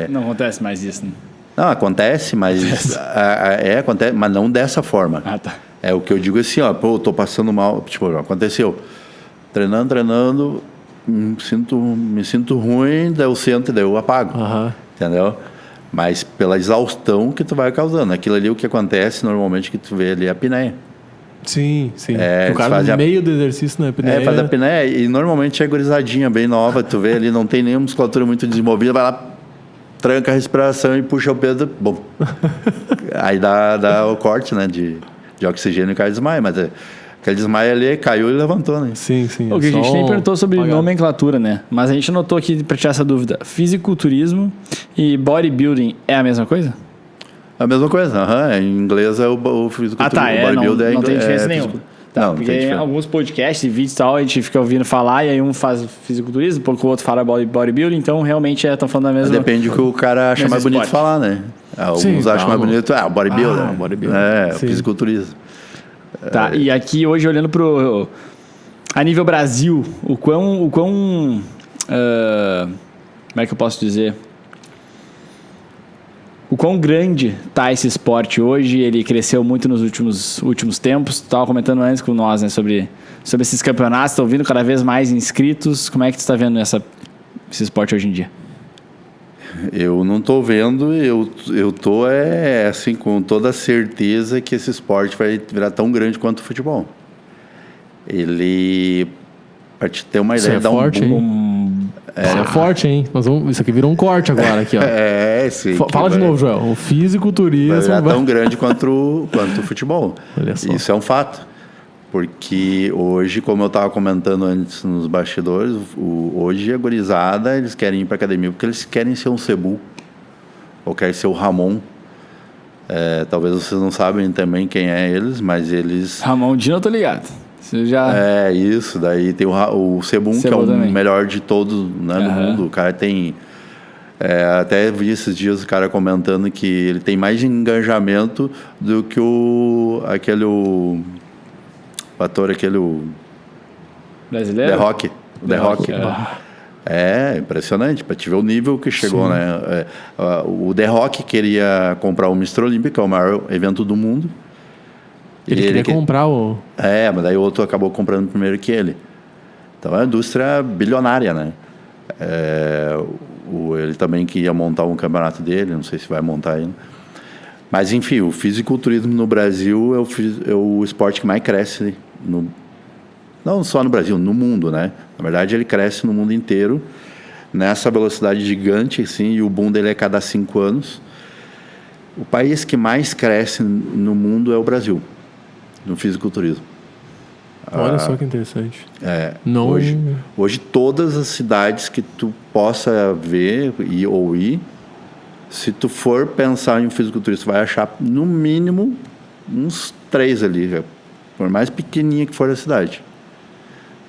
Não acontece mais isso, né? Não, acontece, mas... acontece, mas não dessa forma. Tá. É o que eu digo assim, eu tô passando mal... Tipo, aconteceu. Treinando, me sinto ruim, daí eu sento e daí eu apago. Entendeu? Mas pela exaustão que tu vai causando. Aquilo ali, o que acontece normalmente, que tu vê ali é a apneia. Sim. O cara no meio do exercício na apneia. Faz a apneia e normalmente é gurizadinha, bem nova. Tu vê ali, não tem nenhuma musculatura muito desenvolvida, vai lá, tranca a respiração e puxa o peso. Bom. Aí dá o corte, né, de oxigênio e o cara desmaia. Mas aquele desmaio ali caiu e levantou, né? Sim. O que a gente nem perguntou sobre nomenclatura, né? Mas a gente anotou aqui para tirar essa dúvida. Fisiculturismo e bodybuilding é a mesma coisa? A mesma coisa, em inglês é o fisiculturismo. O bodybuilding não tem diferença nenhuma. Não porque tem em alguns podcasts e vídeos e tal, a gente fica ouvindo falar e aí um faz fisiculturismo, porque o outro fala bodybuilding, então realmente estão falando da mesma... Depende do que o cara acha mais bonito falar, né? Alguns acham mais bonito, o bodybuilder. O fisiculturismo. Tá, e aqui hoje olhando a nível Brasil, o quão como é que eu posso dizer? O quão grande tá esse esporte hoje? Ele cresceu muito nos últimos tempos. Tu estava comentando antes com nós, né, sobre esses campeonatos. Estão vindo cada vez mais inscritos. Como é que tu está vendo esse esporte hoje em dia? Eu não estou vendo. Eu tô assim, com toda certeza que esse esporte vai virar tão grande quanto o futebol. Ele, para te ter uma ideia, dá forte, Isso é forte, hein? Isso aqui virou um corte agora, aqui, ó. Sim. Fala de novo, Joel. O fisiculturismo vai tão grande quanto o futebol. Olha só. Isso é um fato. Porque hoje, como eu estava comentando antes nos bastidores, hoje a gurizada, eles querem ir para academia porque eles querem ser um Cebu. Ou querem ser o Ramon. Talvez vocês não sabem também quem é eles, mas eles... Ramon Dino, eu tô ligado. Isso, daí tem o Sebum, que é o também. Melhor de todos, né, no mundo. O cara tem... até vi esses dias o cara comentando que ele tem mais engajamento do que o ator, brasileiro? The Rock. É impressionante, para te ver o nível que chegou, né? O The Rock queria comprar o Mr. Olympia, que é o maior evento do mundo. Ele queria comprar o... mas daí o outro acabou comprando primeiro que ele. Então é uma indústria bilionária, né? Ele também queria montar um campeonato dele, não sei se vai montar ainda. Mas enfim, o fisiculturismo no Brasil é o esporte que mais cresce, não só no Brasil, no mundo, né? Na verdade ele cresce no mundo inteiro, nessa velocidade gigante, assim, e o boom dele é cada 5 anos. O país que mais cresce no mundo é o Brasil, no fisiculturismo. Olha só que interessante. Hoje todas as cidades que tu possa ver ou ir, se tu for pensar em um fisiculturista, tu vai achar no mínimo uns 3 ali, por mais pequenininha que for a cidade.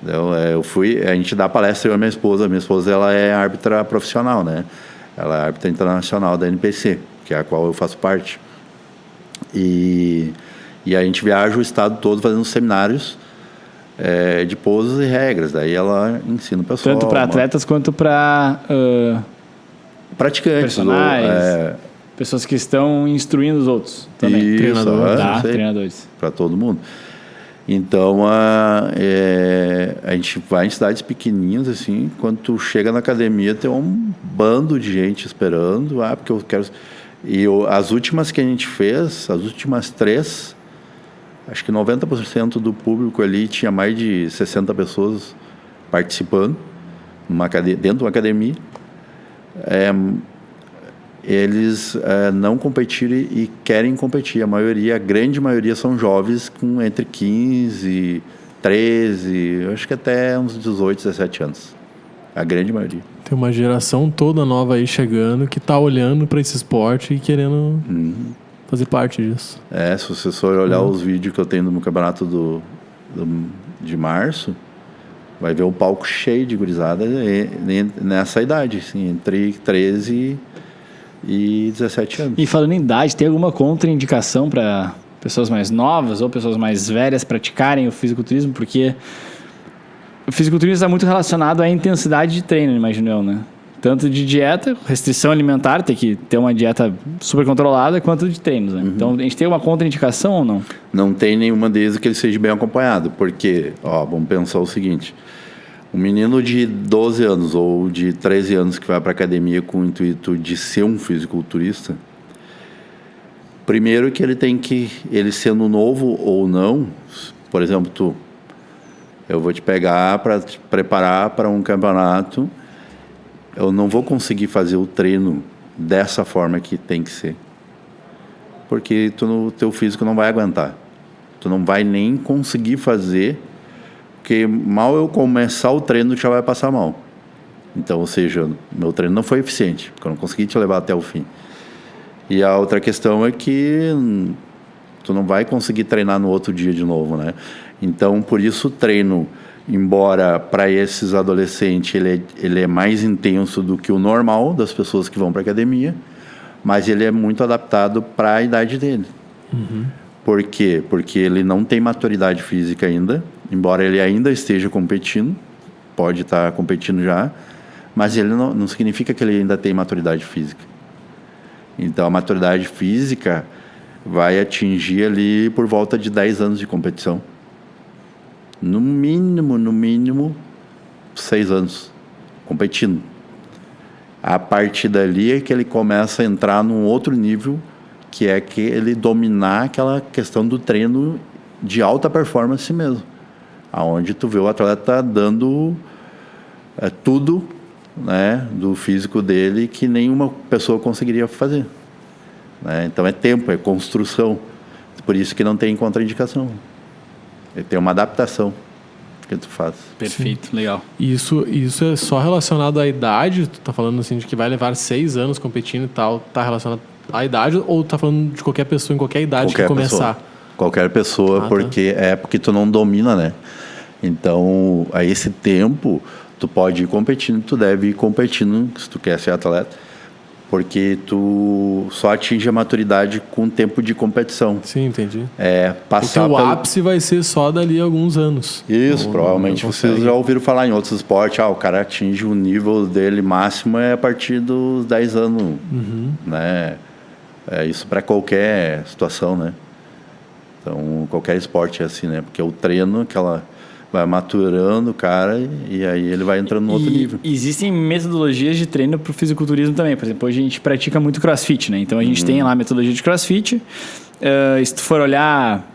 Então, a gente dá palestra, eu e minha esposa ela é árbitra profissional, né? Ela é árbitra internacional da NPC, que é a qual eu faço parte. E a gente viaja o estado todo fazendo seminários de pousos e regras. Daí ela ensina o pessoal. Tanto para atletas quanto para praticantes. Pessoas que estão instruindo os outros também. Treinadores. Para todo mundo. Então, a gente vai em cidades pequenininhas, assim, quando tu chega na academia, tem um bando de gente esperando, porque eu quero... E as últimas que a gente fez, as últimas 3, acho que 90% do público ali tinha mais de 60 pessoas participando, dentro de uma academia. Eles não competiram e querem competir. A grande maioria são jovens com entre 15 e 13, eu acho que até uns 18, 17 anos. A grande maioria. Tem uma geração toda nova aí chegando que tá olhando para esse esporte e querendo fazer parte disso. Se você for olhar os vídeos que eu tenho no campeonato de março, vai ver o palco cheio de gurizada nessa idade, assim, entre 13 e 17 anos. E falando em idade, tem alguma contraindicação para pessoas mais novas ou pessoas mais velhas praticarem o fisiculturismo? Porque o fisiculturismo está muito relacionado à intensidade de treino, imagino eu, né? Tanto de dieta, restrição alimentar, tem que ter uma dieta super controlada, quanto de treinos, né? Então, a gente tem uma contraindicação ou não? Não tem nenhuma desde que ele seja bem acompanhado, porque, vamos pensar o seguinte, um menino de 12 anos ou de 13 anos que vai para a academia com o intuito de ser um fisiculturista, primeiro que ele sendo novo ou não, por exemplo, eu vou te pegar para te preparar para um campeonato, eu não vou conseguir fazer o treino dessa forma que tem que ser. Porque teu físico não vai aguentar. Tu não vai nem conseguir fazer, porque mal eu começar o treino, tu já vai passar mal. Então, ou seja, meu treino não foi eficiente, porque eu não consegui te levar até o fim. E a outra questão é que tu não vai conseguir treinar no outro dia de novo, né? Então, por isso o treino, embora para esses adolescentes ele é mais intenso do que o normal das pessoas que vão para a academia, mas ele é muito adaptado para a idade dele. Por quê? Porque ele não tem maturidade física ainda, embora ele ainda esteja competindo, pode estar competindo já, mas ele não significa que ele ainda tem maturidade física. Então, a maturidade física vai atingir ali por volta de 10 anos de competição. No mínimo, 6 anos competindo. A partir dali é que ele começa a entrar num outro nível, que é que ele dominar aquela questão do treino de alta performance mesmo. Aonde tu vê o atleta dando tudo, né, do físico dele que nenhuma pessoa conseguiria fazer. Né? Então é tempo, é construção. Por isso que não tem contraindicação. Tem uma adaptação que tu faz. Perfeito, sim. Legal. Isso é só relacionado à idade? Tu tá falando assim de que vai levar 6 anos competindo e tal, tá relacionado à idade, ou tá falando de qualquer pessoa em qualquer idade que começar? Qualquer pessoa, porque tu não domina, né? Então, a esse tempo, tu pode ir competindo, tu deve ir competindo se tu quer ser atleta, porque tu só atinge a maturidade com o tempo de competição. Sim, entendi. Passar porque o ápice vai ser só dali a alguns anos. Isso, provavelmente vocês já ouviram falar em outros esportes, o cara atinge o nível dele máximo a partir dos 10 anos, né? Isso para qualquer situação, né? Então, qualquer esporte é assim, né? Porque o treino, vai maturando o cara e aí ele vai entrando no outro nível. Existem metodologias de treino para o fisiculturismo também. Por exemplo, hoje a gente pratica muito crossfit, né? Então a gente tem lá a metodologia de crossfit. Se tu for olhar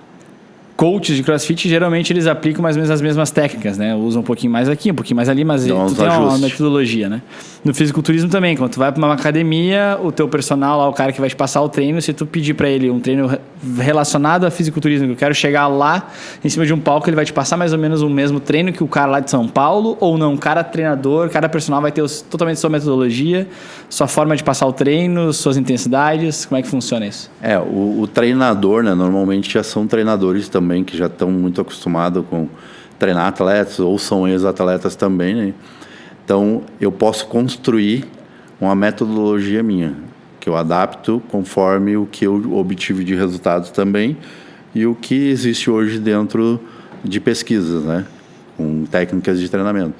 coaches de crossfit, geralmente eles aplicam mais ou menos as mesmas técnicas, né? Usam um pouquinho mais aqui, um pouquinho mais ali, mas tu tem uma metodologia, né? No fisiculturismo também, quando tu vai para uma academia, o teu personal lá, o cara que vai te passar o treino, se tu pedir para ele um treino relacionado a fisiculturismo, que eu quero chegar lá em cima de um palco, ele vai te passar mais ou menos o mesmo treino que o cara lá de São Paulo, ou não? Cada treinador, cada personal vai ter totalmente sua metodologia, sua forma de passar o treino, suas intensidades. Como é que funciona isso? O treinador, né? Normalmente já são treinadores também que já estão muito acostumados com treinar atletas ou são ex-atletas também, né? Então, eu posso construir uma metodologia minha, que eu adapto conforme o que eu obtive de resultados também e o que existe hoje dentro de pesquisas, né? Com técnicas de treinamento.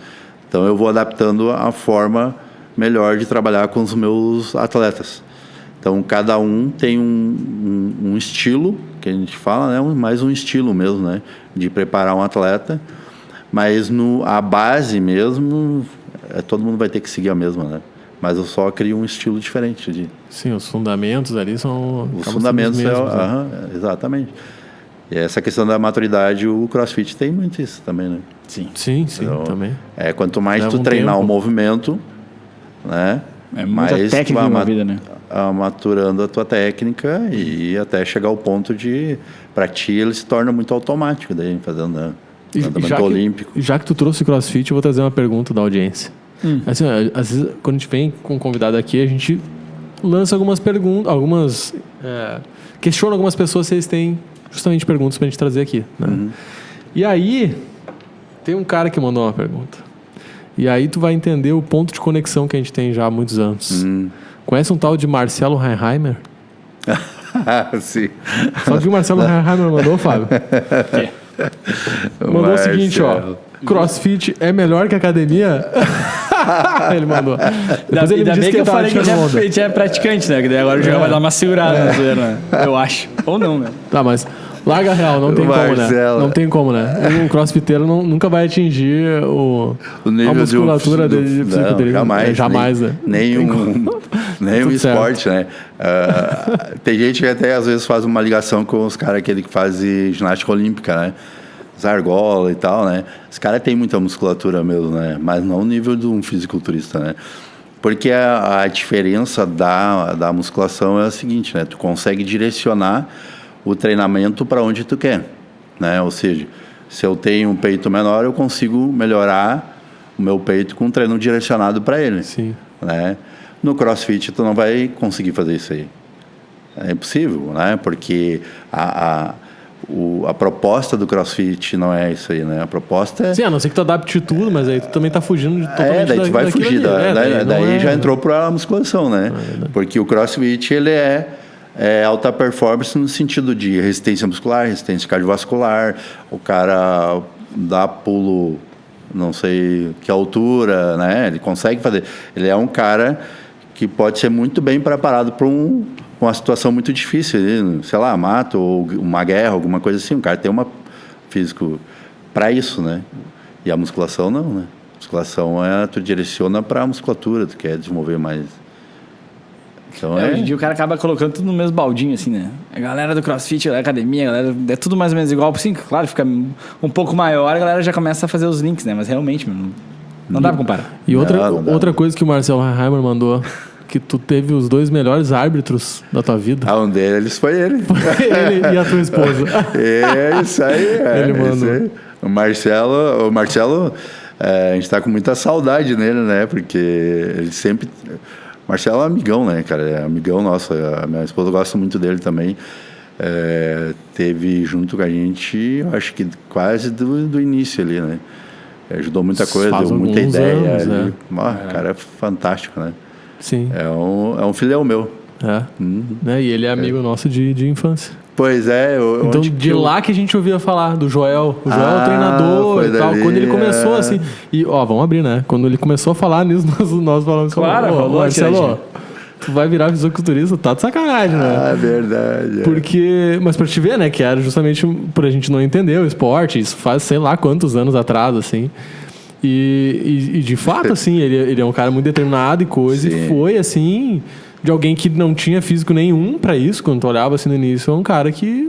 Então, eu vou adaptando a forma melhor de trabalhar com os meus atletas. Então, cada um tem um estilo, que a gente fala, né? Mais um estilo mesmo, né? De preparar um atleta. Mas a base mesmo, todo mundo vai ter que seguir a mesma, né? Mas eu só crio um estilo diferente. Sim, os fundamentos ali são... Os fundamentos, exatamente. E essa questão da maturidade, o CrossFit tem muito isso também, né? Sim, então, também. Quanto mais tu treinar o movimento, né? Muita mais técnica tu na vida, né? Maturando a tua técnica e até chegar ao ponto de, para ti, ele se torna muito automático daí, fazendo, né? Levantamento olímpico. Já que tu trouxe CrossFit, eu vou trazer uma pergunta da audiência. Assim, às vezes, quando a gente vem com um convidado aqui, a gente lança algumas perguntas, questiona algumas pessoas se eles têm justamente perguntas pra gente trazer aqui. Né? E aí, tem um cara que mandou uma pergunta. E aí tu vai entender o ponto de conexão que a gente tem já há muitos anos. Conhece um tal de Marcelo Heinheimer? Sim. Sabe o que o Marcelo Heinheimer mandou, Fábio? Mandou o seguinte, ó. CrossFit é melhor que academia? Ele mandou. Depois ele disse que eu falei que a gente é praticante, né? Que daí agora o jogo vai dar uma segurada, né? Eu acho. Ou não, né? Tá, mas larga real, não tem como, né? Não tem como, né? Um crossfiteiro nunca vai atingir a musculatura dele. Jamais, né? Nenhum esporte, né? Tem gente que até às vezes faz uma ligação com os caras que fazem ginástica olímpica, né? Argola e tal, né? Os caras têm muita musculatura mesmo, né? Mas não o nível de um fisiculturista, né? Porque a diferença da musculação é a seguinte, né? Tu consegue direcionar o treinamento para onde tu quer, né? Ou seja, se eu tenho um peito menor, eu consigo melhorar o meu peito com um treino direcionado para ele. Sim. Né? No CrossFit, tu não vai conseguir fazer isso aí. É impossível, né? Porque a proposta do CrossFit não é isso aí, né? A proposta é... Sim, a não ser que tu adapte tudo, mas aí tu também tá fugindo totalmente daí tu vai fugir. Daí já entrou para a musculação, né? Porque o CrossFit, ele é alta performance no sentido de resistência muscular, resistência cardiovascular, o cara dá pulo, não sei que altura, né? Ele consegue fazer. Ele é um cara que pode ser muito bem preparado para uma situação muito difícil, sei lá, mato ou uma guerra, alguma coisa assim. O cara tem físico para isso, né? E a musculação não, né? A musculação tu direciona para a musculatura, tu quer desenvolver mais. Então hoje em dia o cara acaba colocando tudo no mesmo baldinho, assim, né? A galera do CrossFit, a academia, a galera, é tudo mais ou menos igual. Sim, claro, fica um pouco maior, a galera já começa a fazer os links, né? Mas realmente, não dá pra comparar. E outra coisa que o Marcelo Heinheimer mandou, que tu teve os 2 melhores árbitros da tua vida. Um deles foi ele. Foi ele e a tua esposa. É isso aí. Ele mandou. O Marcelo, a gente tá com muita saudade nele, né? Porque ele sempre... Marcelo é amigão, né, cara? É amigão nosso. A minha esposa gosta muito dele também. Teve junto com a gente, acho que quase do início ali, né? Ajudou muita coisa, deu muita ideia. Anos, né? Cara, é fantástico, né? Sim. É um filhão meu. Né? E ele é amigo nosso de infância. Pois é. Então, lá que a gente ouvia falar do Joel. O Joel é o treinador e tal. Quando ele começou assim... E, vamos abrir, né? Quando ele começou a falar nisso, nós falamos... Claro, Marcelo, tu vai virar fisiculturista, tá de sacanagem, né? Verdade. Porque... Mas pra te ver, né? Que era justamente por a gente não entender o esporte. Isso faz sei lá quantos anos atrás, assim... E de fato, assim, ele é um cara muito determinado e coisa. Sim. E foi, assim, de alguém que não tinha físico nenhum pra isso. Quando tu olhava, assim, no início, é um cara que,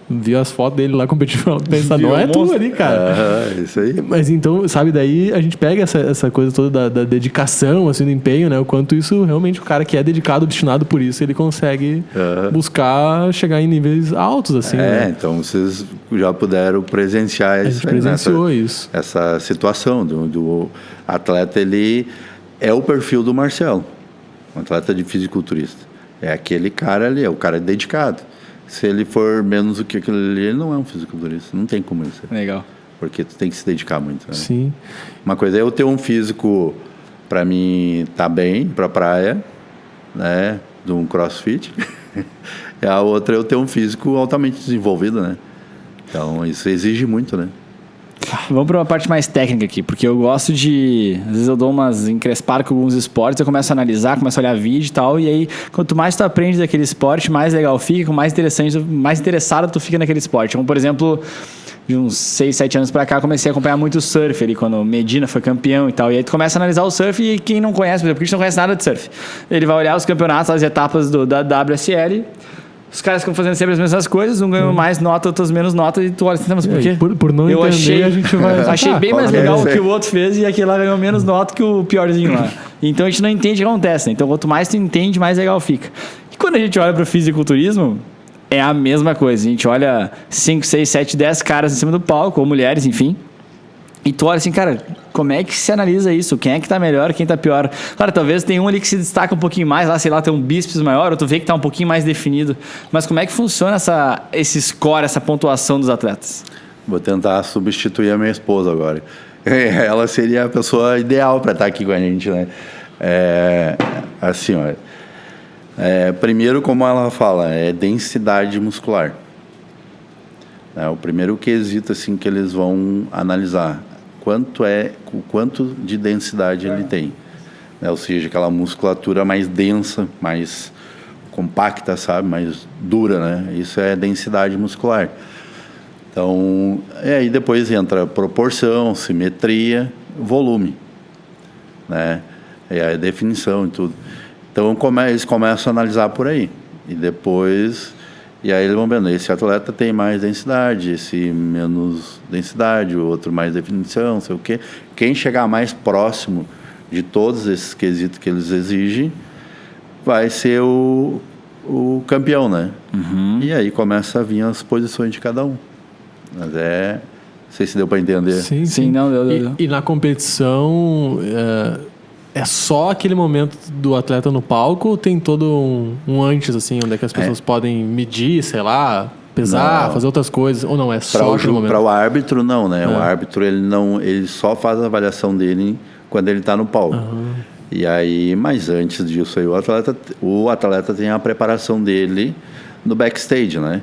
via as fotos dele lá competindo, pensa, não é tu ali, cara. Isso aí. Mas então, sabe, daí a gente pega essa coisa toda da dedicação, assim, do empenho, né? O quanto isso, realmente, o cara que é dedicado, obstinado por isso, ele consegue buscar chegar em níveis altos, assim, né? Então vocês já puderam presenciar isso. A gente presenciou isso. Essa situação do atleta, ele é o perfil do Marcelo, um atleta de fisiculturista. É aquele cara ali, é o cara dedicado. Se ele for menos do que aquilo ali, ele não é um fisiculturista. Não tem como isso. Legal. Porque tu tem que se dedicar muito. Né? Sim. Uma coisa é eu ter um físico, para mim, tá bem, pra praia, né? De um CrossFit. E a outra é eu ter um físico altamente desenvolvido, né? Então, isso exige muito, né? Vamos para uma parte mais técnica aqui, porque eu gosto de... Às vezes eu dou umas encrespadas com alguns esportes, eu começo a analisar, começo a olhar vídeo e tal, e aí, quanto mais tu aprende daquele esporte, mais legal fica, mais interessado tu fica naquele esporte. Como, por exemplo, de uns 6, 7 anos para cá, comecei a acompanhar muito o surf ali, quando o Medina foi campeão e tal, e aí tu começa a analisar o surf, e quem não conhece, por exemplo, porque a gente não conhece nada de surf, ele vai olhar os campeonatos, as etapas da WSL... Os caras ficam fazendo sempre as mesmas coisas, um ganham mais nota, outros menos nota, e tu olha assim, mas por quê? Por não entender, a gente vai... Achei bem mais legal o que o outro fez, e aquele lá ganhou menos nota que o piorzinho lá. Então a gente não entende o que acontece, né? Então quanto mais tu entende, mais legal fica. E quando a gente olha para o fisiculturismo, é a mesma coisa. A gente olha 5, 6, 7, 10 caras em cima do palco, ou mulheres, enfim. E tu olha assim, cara, como é que se analisa isso? Quem é que tá melhor, quem tá pior? Claro, talvez tem um ali que se destaca um pouquinho mais, lá, sei lá, tem um bíceps maior, ou tu vê que tá um pouquinho mais definido. Mas como é que funciona esse score, essa pontuação dos atletas? Vou tentar substituir a minha esposa agora. Ela seria a pessoa ideal para estar aqui com a gente, né? Assim, ó. Primeiro, como ela fala, é densidade muscular. O primeiro quesito assim, que eles vão analisar, o quanto de densidade ele tem. Ou seja, aquela musculatura mais densa, mais compacta, sabe? Mais dura, né? Isso é densidade muscular. Então, aí depois entra proporção, simetria, volume, né? E a definição e tudo. Então, eles começam a analisar por aí. E aí eles vão vendo, esse atleta tem mais densidade, esse menos densidade, o outro mais definição, não sei o quê. Quem chegar mais próximo de todos esses quesitos que eles exigem, vai ser o campeão, né? Uhum. E aí começa a vir as posições de cada um. Mas não sei se deu para entender. Sim. Não, deu. E na competição, é só aquele momento do atleta no palco ou tem todo um antes, assim, onde é que as pessoas podem medir, sei lá, pesar, fazer outras coisas, ou não, é só aquele momento? Para o árbitro, não, né? O árbitro, ele só faz a avaliação dele quando ele está no palco. Uhum. E aí, mas antes disso aí, o atleta tem a preparação dele no backstage, né?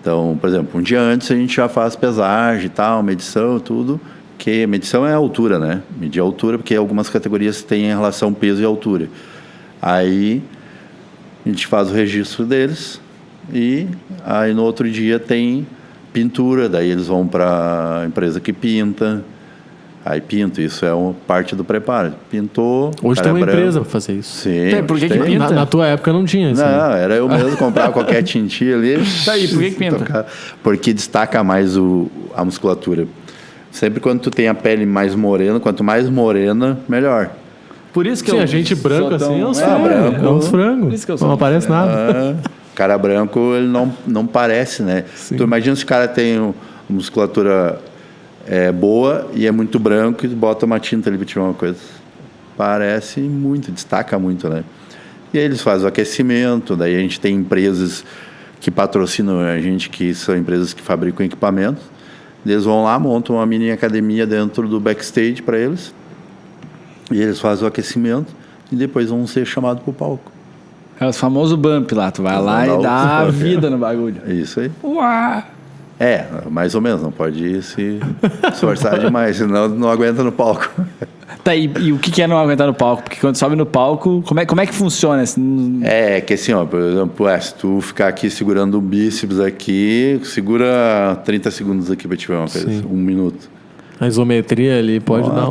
Então, por exemplo, um dia antes a gente já faz pesagem e tal, medição, tudo. Que medição é a altura, né? Medir a altura, porque algumas categorias têm relação peso e altura. Aí a gente faz o registro deles e aí no outro dia tem pintura, daí eles vão para a empresa que pinta. Aí pinto, isso é parte do preparo. Pintou. Hoje tem uma empresa para fazer isso. Sim. Por que pinta? Na tua época não tinha isso. Não, era eu mesmo comprar qualquer tintinha ali. Tá aí, por que pinta? Porque destaca mais a musculatura. Sempre quando tu tem a pele mais morena, quanto mais morena, melhor. Por isso que a gente branco assim, é uns frangos. Por isso que não aparece nada. Cara branco, ele não parece, né? Sim. Tu imagina se o cara tem uma musculatura boa e é muito branco e bota uma tinta ali pra tirar uma coisa. Parece muito, destaca muito, né? E aí eles fazem o aquecimento, daí a gente tem empresas que patrocinam a gente, que são empresas que fabricam equipamentos. Eles vão lá, montam uma mini academia dentro do backstage para eles. E eles fazem o aquecimento e depois vão ser chamados para o palco. É o famoso bump lá. Tu vai lá e dá a vida no bagulho. Isso aí. Uau! Mais ou menos. Não pode se esforçar demais, senão não aguenta no palco. Tá, e o que é não aguentar no palco? Porque quando sobe no palco, como é que funciona? Que assim, ó, por exemplo, se tu ficar aqui segurando o bíceps aqui, segura 30 segundos aqui pra te ver uma coisa, 1 minuto. A isometria ali pode dar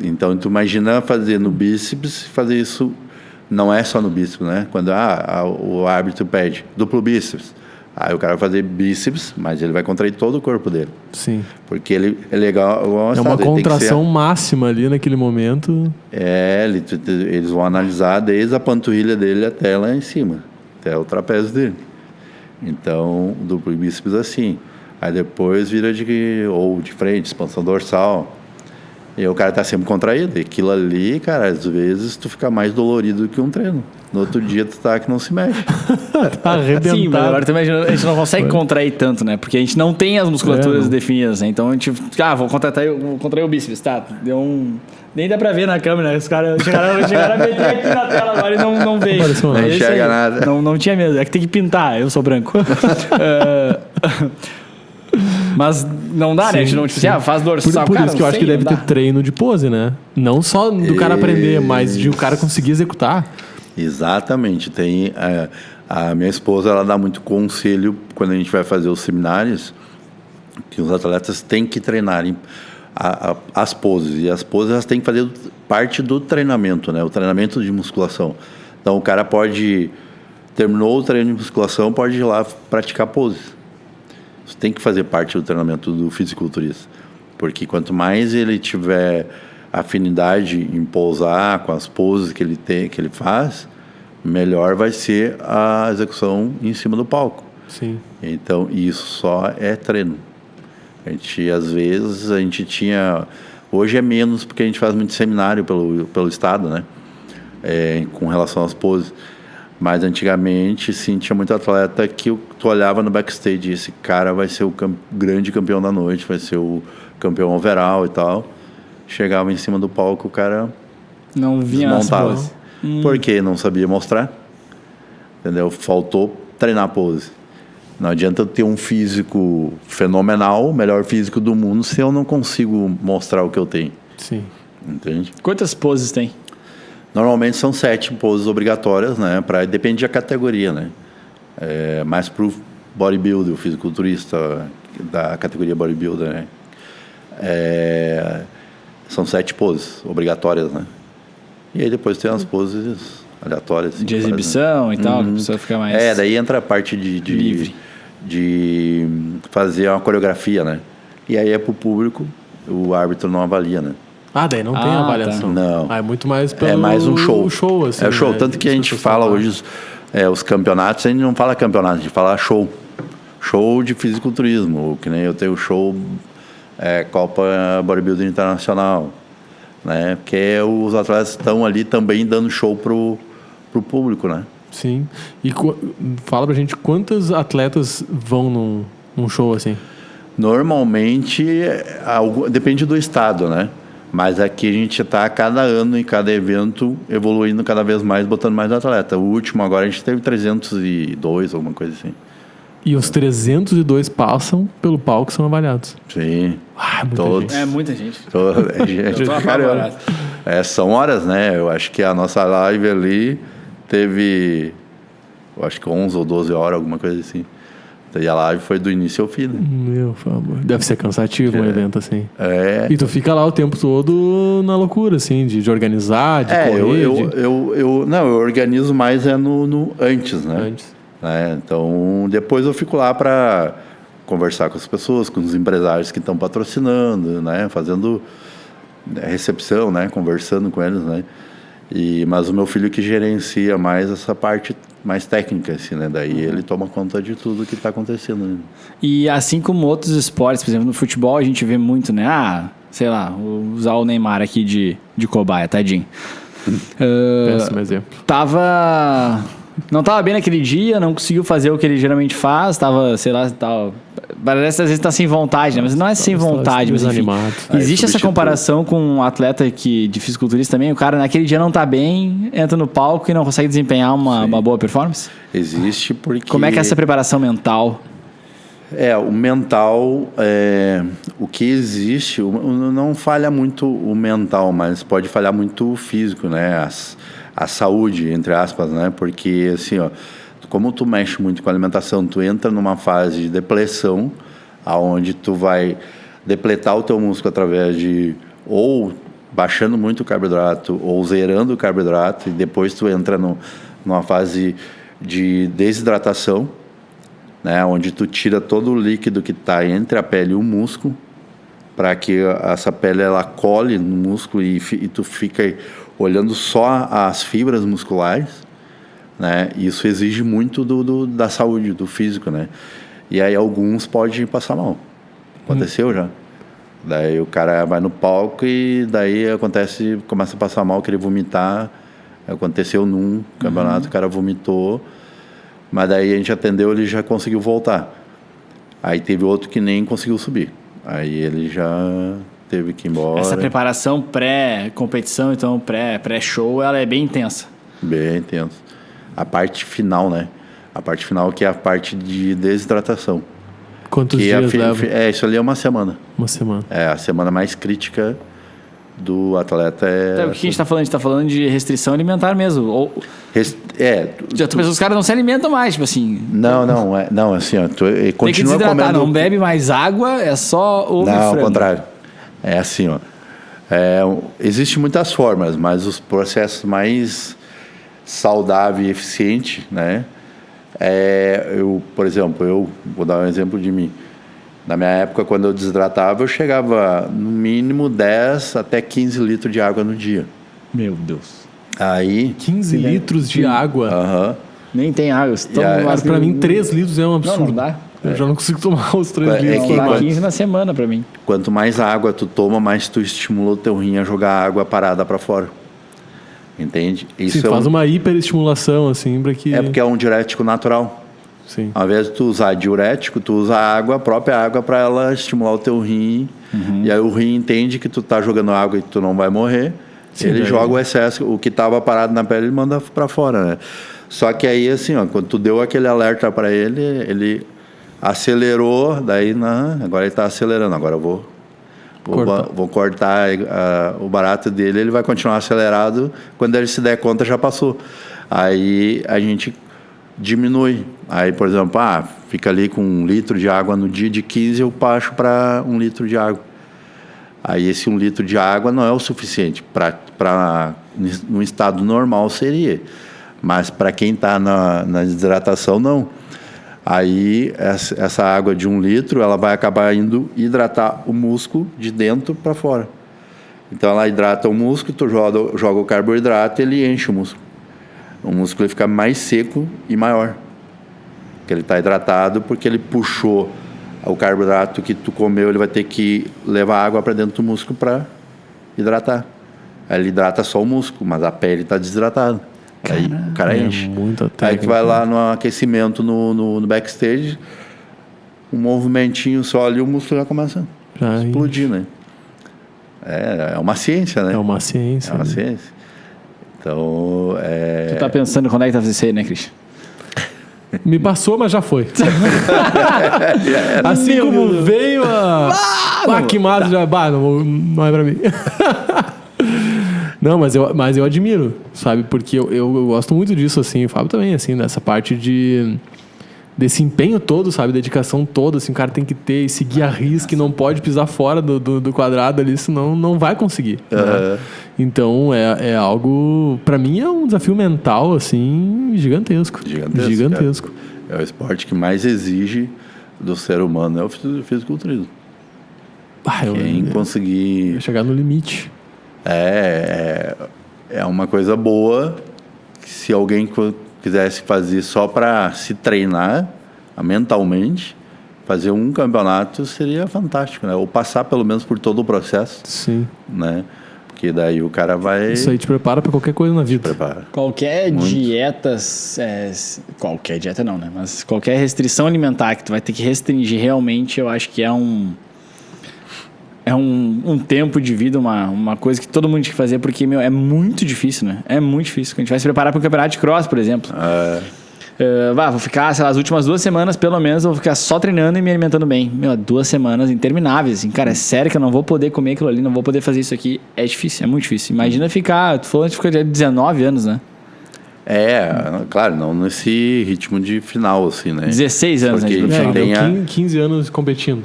Então, tu imagina fazer no bíceps, fazer isso, não é só no bíceps, né? Quando o árbitro pede duplo bíceps, aí o cara vai fazer bíceps, mas ele vai contrair todo o corpo dele. Sim. Porque ele é legal... É uma contração máxima ali naquele momento. Eles vão analisar desde a panturrilha dele até lá em cima, até o trapézio dele. Então, duplo bíceps assim. Aí depois vira de frente, expansão dorsal. E o cara tá sempre contraído. E aquilo ali, cara, às vezes tu fica mais dolorido que um treino. No outro dia tu tá que não se mexe. Tá arrebentado. Sim, mas agora tu imagina, a gente não consegue contrair tanto, né? Porque a gente não tem as musculaturas definidas, né? Então a gente... vou contrair o bíceps, tá? Deu um... Nem dá pra ver na câmera, né? Os caras chegaram a meter aqui na tela agora e não veio. Não enxerga nada. Não tinha mesmo, é que tem que pintar, eu sou branco. Mas não dá, né? A gente não faz dorsal. Por isso que eu acho que deve ter treino de pose, né? Não só do cara aprender, mas de o cara conseguir executar. Exatamente. Tem a minha esposa, ela dá muito conselho quando a gente vai fazer os seminários, que os atletas têm que treinarem as poses. E as poses elas têm que fazer parte do treinamento, né? O treinamento de musculação. Então o cara terminou o treino de musculação, pode ir lá praticar poses. Isso tem que fazer parte do treinamento do fisiculturista. Porque quanto mais ele tiver afinidade em pousar com as poses que ele faz, melhor vai ser a execução em cima do palco. Sim. Então, isso só é treino. Às vezes, a gente tinha... Hoje é menos, porque a gente faz muito seminário pelo estado, né? Com relação às poses. Mas antigamente, sim, tinha muito atleta que tu olhava no backstage, esse cara vai ser o grande campeão da noite, vai ser o campeão overall e tal. Chegava em cima do palco, o cara não vinha desmontava. Porque não sabia mostrar. Entendeu? Faltou treinar a pose. Não adianta ter um físico fenomenal, o melhor físico do mundo, se eu não consigo mostrar o que eu tenho. Sim. Entende? Quantas poses tem? Normalmente são 7 poses obrigatórias, né? Depende da categoria, né? Mais pro bodybuilder, o fisiculturista da categoria bodybuilder, né? São 7 poses obrigatórias, né? E aí depois tem as poses aleatórias. Assim, de exibição e tal, que a pessoa fica mais... daí entra a parte livre. De fazer uma coreografia, né? E aí é pro público, o árbitro não avalia, né? Daí não tem avaliação. Tá. Não. É muito mais pelo... É mais um show. Assim, é o show. Né? Tanto que a gente fala hoje, os campeonatos, a gente não fala campeonato, a gente fala show. Show de fisiculturismo. Que nem eu tenho show Copa Bodybuilding Internacional. Né? Porque os atletas estão ali também dando show pro público, né? Sim. E fala pra gente quantos atletas vão num show assim? Normalmente, depende do estado, né? Mas aqui a gente está a cada ano, em cada evento, evoluindo cada vez mais, botando mais atleta. O último agora a gente teve 302, alguma coisa assim. E os 302 passam pelo palco e são avaliados. Sim. Muita gente. É muita gente. Caramba. São horas, né? Eu acho que a nossa live ali teve, eu acho que 11 ou 12 horas, alguma coisa assim. E a live foi do início ao fim, né? Meu favor. Deve ser cansativo um evento assim. E tu fica lá o tempo todo na loucura, assim, de organizar, de correr. Eu organizo mais no antes, né? Antes. Então, depois eu fico lá para conversar com as pessoas, com os empresários que estão patrocinando, né? Fazendo recepção, né? Conversando com eles, né? Mas o meu filho que gerencia mais essa parte mais técnica, assim, né? Daí ele toma conta de tudo que está acontecendo. Né? E assim como outros esportes, por exemplo, no futebol a gente vê muito, né? Sei lá, vou usar o Neymar aqui de cobaia, tadinho. Péssimo exemplo. Não estava bem naquele dia, não conseguiu fazer o que ele geralmente faz, sei lá, parece às vezes tá sem vontade, né? Mas não é sem vontade, mas enfim. Existe essa comparação com um atleta de fisiculturista também, o cara naquele dia não tá bem, entra no palco e não consegue desempenhar uma boa performance? Existe porque... Como é que é essa preparação mental? O mental, o que existe, não falha muito o mental, mas pode falhar muito o físico, né? A saúde, entre aspas, né? Porque, assim, como tu mexe muito com a alimentação, tu entra numa fase de depressão, aonde tu vai depletar o teu músculo através de ou baixando muito o carboidrato ou zerando o carboidrato, e depois tu entra numa fase de desidratação, né? Onde tu tira todo o líquido que está entre a pele e o músculo, para que essa pele ela cole no músculo e tu fica olhando só as fibras musculares, né? Isso exige muito da saúde, do físico, né? E aí alguns podem passar mal. Aconteceu já. Daí o cara vai no palco e daí começa a passar mal, querer vomitar. Aconteceu num campeonato, o cara vomitou, mas daí a gente atendeu, ele já conseguiu voltar. Aí teve outro que nem conseguiu subir. Aí ele já teve que ir embora. Essa preparação pré-competição, então pré-show, ela é bem intensa. Bem intensa. A parte final, né? A parte final que é a parte de desidratação. Quantos dias leva? Isso ali é uma semana. Uma semana. A semana mais crítica do atleta o que a gente está falando? A gente está falando de restrição alimentar mesmo. Já os caras não se alimentam mais, tipo assim. Não, assim, ó, tu continua tem que desidratar, comendo. Não bebe mais água, é só ovo e frango. Não, ao contrário. É assim, ó. Existem muitas formas, mas os processos mais saudável e eficiente, né? Por exemplo, eu vou dar um exemplo de mim. Na minha época, quando eu desidratava, eu chegava no mínimo 10 até 15 litros de água no dia. Meu Deus. Aí... 15 litros de água? Aham. Nem tem água. Pra mim, 3 litros é um absurdo. Não dá. Eu já não consigo tomar os 3 litros. Dá 15 na semana pra mim. Quanto mais água tu toma, mais tu estimula o teu rim a jogar água parada pra fora. Entende? Isso faz uma hiperestimulação, assim, pra que... É porque é um diurético natural. Sim. Ao invés de tu usar diurético, tu usa água, a própria água, para ela estimular o teu rim. E aí o rim entende que tu tá jogando água e que tu não vai morrer. Sim, ele joga o excesso, o que tava parado na pele, ele manda para fora, né? Só que aí, assim, ó, quando tu deu aquele alerta para ele, ele acelerou, daí, agora ele tá acelerando, agora eu vou cortar o barato dele, ele vai continuar acelerado, quando ele se der conta já passou. Aí a gente diminui. Aí, por exemplo, fica ali com 1 litro de água no dia, de 15 eu baixo para 1 litro de água. Aí esse 1 litro de água não é o suficiente, no estado normal seria, mas para quem está na desidratação não. Aí essa água de 1 litro, ela vai acabar indo hidratar o músculo de dentro para fora. Então ela hidrata o músculo, tu joga o carboidrato e ele enche o músculo. O músculo fica mais seco e maior. Porque ele está hidratado, porque ele puxou o carboidrato que tu comeu, ele vai ter que levar água para dentro do músculo para hidratar. Aí ele hidrata só o músculo, mas a pele está desidratada. Aí o cara enche. Aí tu vai lá no aquecimento no backstage, um movimentinho só ali, o músculo já começa a explodir, né? É uma ciência, né? É uma ciência. Então, Tu tá pensando quando é que tá fazendo isso aí, né, Christian? Me passou, mas já foi. Assim como veio a queimada, já... não é pra mim. Não, mas eu admiro, sabe? Porque eu gosto muito disso, assim. O Fábio também, assim, nessa parte desse empenho todo, sabe? Dedicação toda, assim. O cara tem que ter e seguir a risca, não pode pisar fora do quadrado ali, senão não vai conseguir. Né? Então, é algo... Pra mim, é um desafio mental, assim, gigantesco. É o esporte que mais exige do ser humano, é o fisiculturismo. Quem conseguir... chegar no limite. É uma coisa boa que se alguém quisesse fazer só para se treinar mentalmente, fazer um campeonato seria fantástico, né? Ou passar pelo menos por todo o processo. Sim. Né? Porque daí o cara vai... Isso aí te prepara para qualquer coisa na vida. Qualquer dieta... qualquer dieta não, né? Mas qualquer restrição alimentar que tu vai ter que restringir realmente, eu acho que é um tempo de vida, uma coisa que todo mundo tem que fazer, porque, é muito difícil, né? É muito difícil. Quando a gente vai se preparar para um campeonato de cross, por exemplo. Vou ficar, sei lá, as últimas 2 semanas, pelo menos, eu vou ficar só treinando e me alimentando bem. 2 semanas intermináveis, assim. Cara, é sério que eu não vou poder comer aquilo ali, não vou poder fazer isso aqui. É difícil, é muito difícil. Imagina tu falou que fica de 19 anos, né? Claro, não nesse ritmo de final, assim, né? 16 anos, porque né? 15 anos competindo.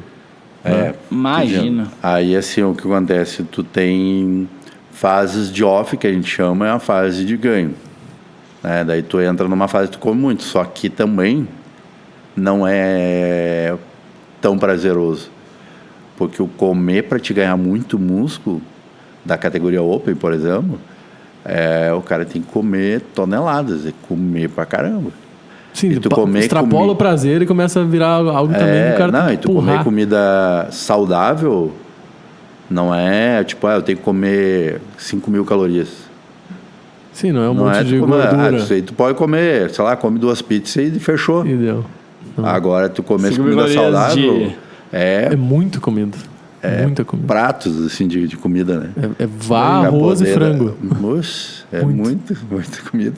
Imagina. Aí, assim, o que acontece? Tu tem fases de off, que a gente chama, é a fase de ganho. Né? Daí tu entra numa fase que tu come muito, só que também não é tão prazeroso. Porque o comer para te ganhar muito músculo, da categoria Open, por exemplo, o cara tem que comer toneladas, e comer pra caramba. Sim, extrapola o prazer e começa a virar algo também que o cara tem que e tu comer comida saudável não é tipo, eu tenho que comer 5.000 calorias. Sim, não é monte de gordura. Isso aí tu pode comer, sei lá, come 2 pizzas e fechou. E deu. Agora tu comer comida saudável é muito comida. Muita comida. Pratos assim de comida, né? Arroz e frango. Moxa, muita comida.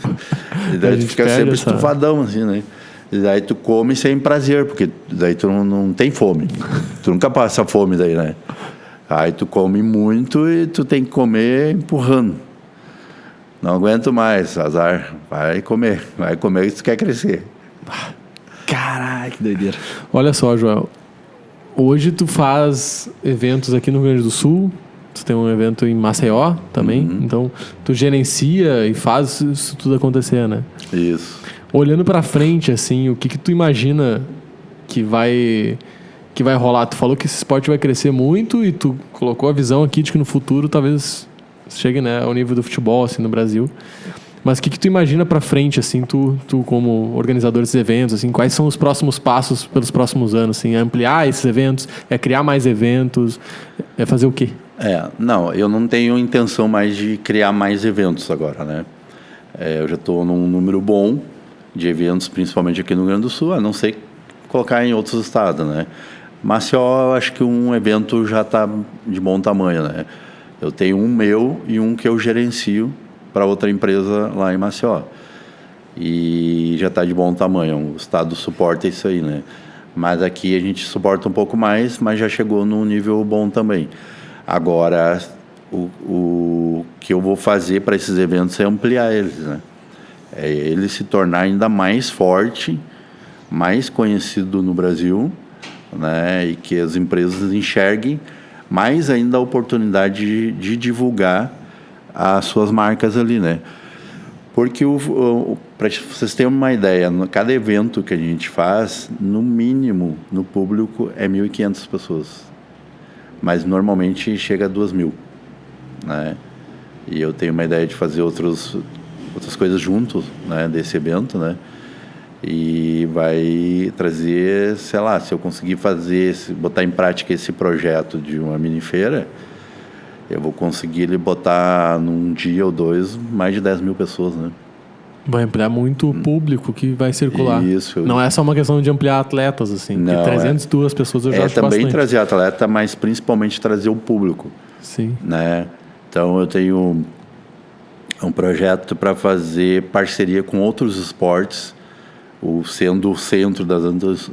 E daí tu fica sempre estufadão, assim, né? E daí tu come sem prazer, porque daí tu não tem fome. Tu nunca passa fome daí, né? Aí tu come muito e tu tem que comer empurrando. Não aguento mais, azar. Vai comer se tu quer crescer. Caralho, que doideira. Olha só, Joel. Hoje tu faz eventos aqui no Rio Grande do Sul, tu tem um evento em Maceió também, então tu gerencia e faz isso tudo acontecer, né? Isso. Olhando pra frente, assim, o que tu imagina que vai rolar? Tu falou que esse esporte vai crescer muito e tu colocou a visão aqui de que no futuro talvez chegue, né, ao nível do futebol, assim, no Brasil. Mas o que tu imagina pra frente, assim, tu como organizador desses eventos, assim, quais são os próximos passos pelos próximos anos, assim, é ampliar esses eventos, é criar mais eventos, é fazer o quê? Não, eu não tenho intenção mais de criar mais eventos agora, né? Eu já estou num número bom de eventos, principalmente aqui no Rio Grande do Sul, a não ser colocar em outros estados, né? Maceió, eu acho que um evento já está de bom tamanho, né? Eu tenho um meu e um que eu gerencio para outra empresa lá em Maceió. E já está de bom tamanho, o estado suporta isso aí, né? Mas aqui a gente suporta um pouco mais, mas já chegou num nível bom também. Agora, o que eu vou fazer para esses eventos é ampliar eles, né? É ele se tornar ainda mais forte, mais conhecido no Brasil, né? E que as empresas enxerguem mais ainda a oportunidade de divulgar as suas marcas ali, né? Porque, para vocês terem uma ideia, cada evento que a gente faz, no mínimo, no público, é 1.500 pessoas. Mas, normalmente, chega a 2.000, né? E eu tenho uma ideia de fazer outras coisas juntos, né, desse evento, né? E vai trazer, sei lá, se eu conseguir botar em prática esse projeto de uma minifeira, eu vou conseguir botar num dia ou dois mais de 10.000 pessoas, né? Vai ampliar muito o público que vai circular. Isso. Não é só uma questão de ampliar atletas, assim. Não, 302 pessoas eu já acho também bastante. Trazer atleta, mas principalmente trazer o público. Sim. Né? Então, eu tenho um projeto para fazer parceria com outros esportes, sendo o centro das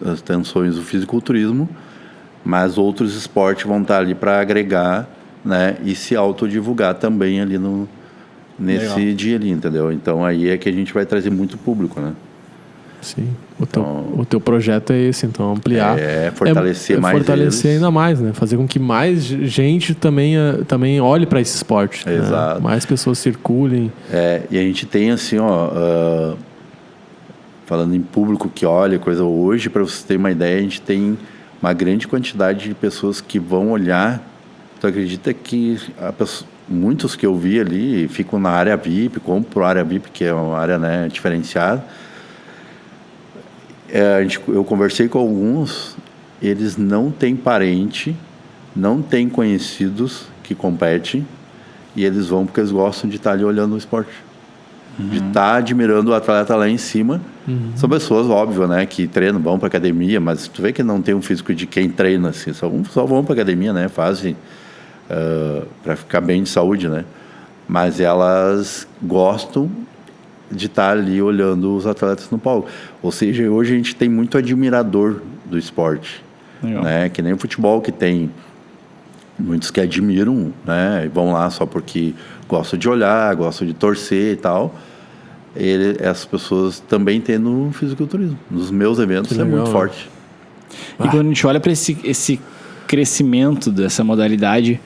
atenções o fisiculturismo, mas outros esportes vão estar ali para agregar, né, e se autodivulgar também ali nesse Legal. Dia ali, entendeu? Então aí é que a gente vai trazer muito público, né? Sim. O teu projeto é esse, então, ampliar. Fortalecer mais fortalecer ainda mais, né? Fazer com que mais gente também olhe para esse esporte. Exato. Né? Mais pessoas circulem. E a gente tem assim, falando em público que olha, hoje, para você ter uma ideia, a gente tem uma grande quantidade de pessoas que vão olhar. Tu acredita que muitos que eu vi ali ficam na área VIP, compram a área VIP, que é uma área, né, diferenciada. Eu conversei com alguns, eles não têm parente, não têm conhecidos que competem, e eles vão porque eles gostam de estar ali olhando o esporte. De estar admirando o atleta lá em cima. São pessoas, óbvio, né, que treinam, vão para academia, mas tu vê que não tem um físico de quem treina, assim, só vão para academia, né, fazem para ficar bem de saúde, né? Mas elas gostam de estar ali olhando os atletas no palco. Ou seja, hoje a gente tem muito admirador do esporte, né? Que nem o futebol, que tem muitos que admiram, né? E vão lá só porque gostam de olhar, gostam de torcer e tal. Essas pessoas também têm no fisiculturismo. Nos meus eventos é muito forte. E quando a gente olha para esse crescimento dessa modalidade,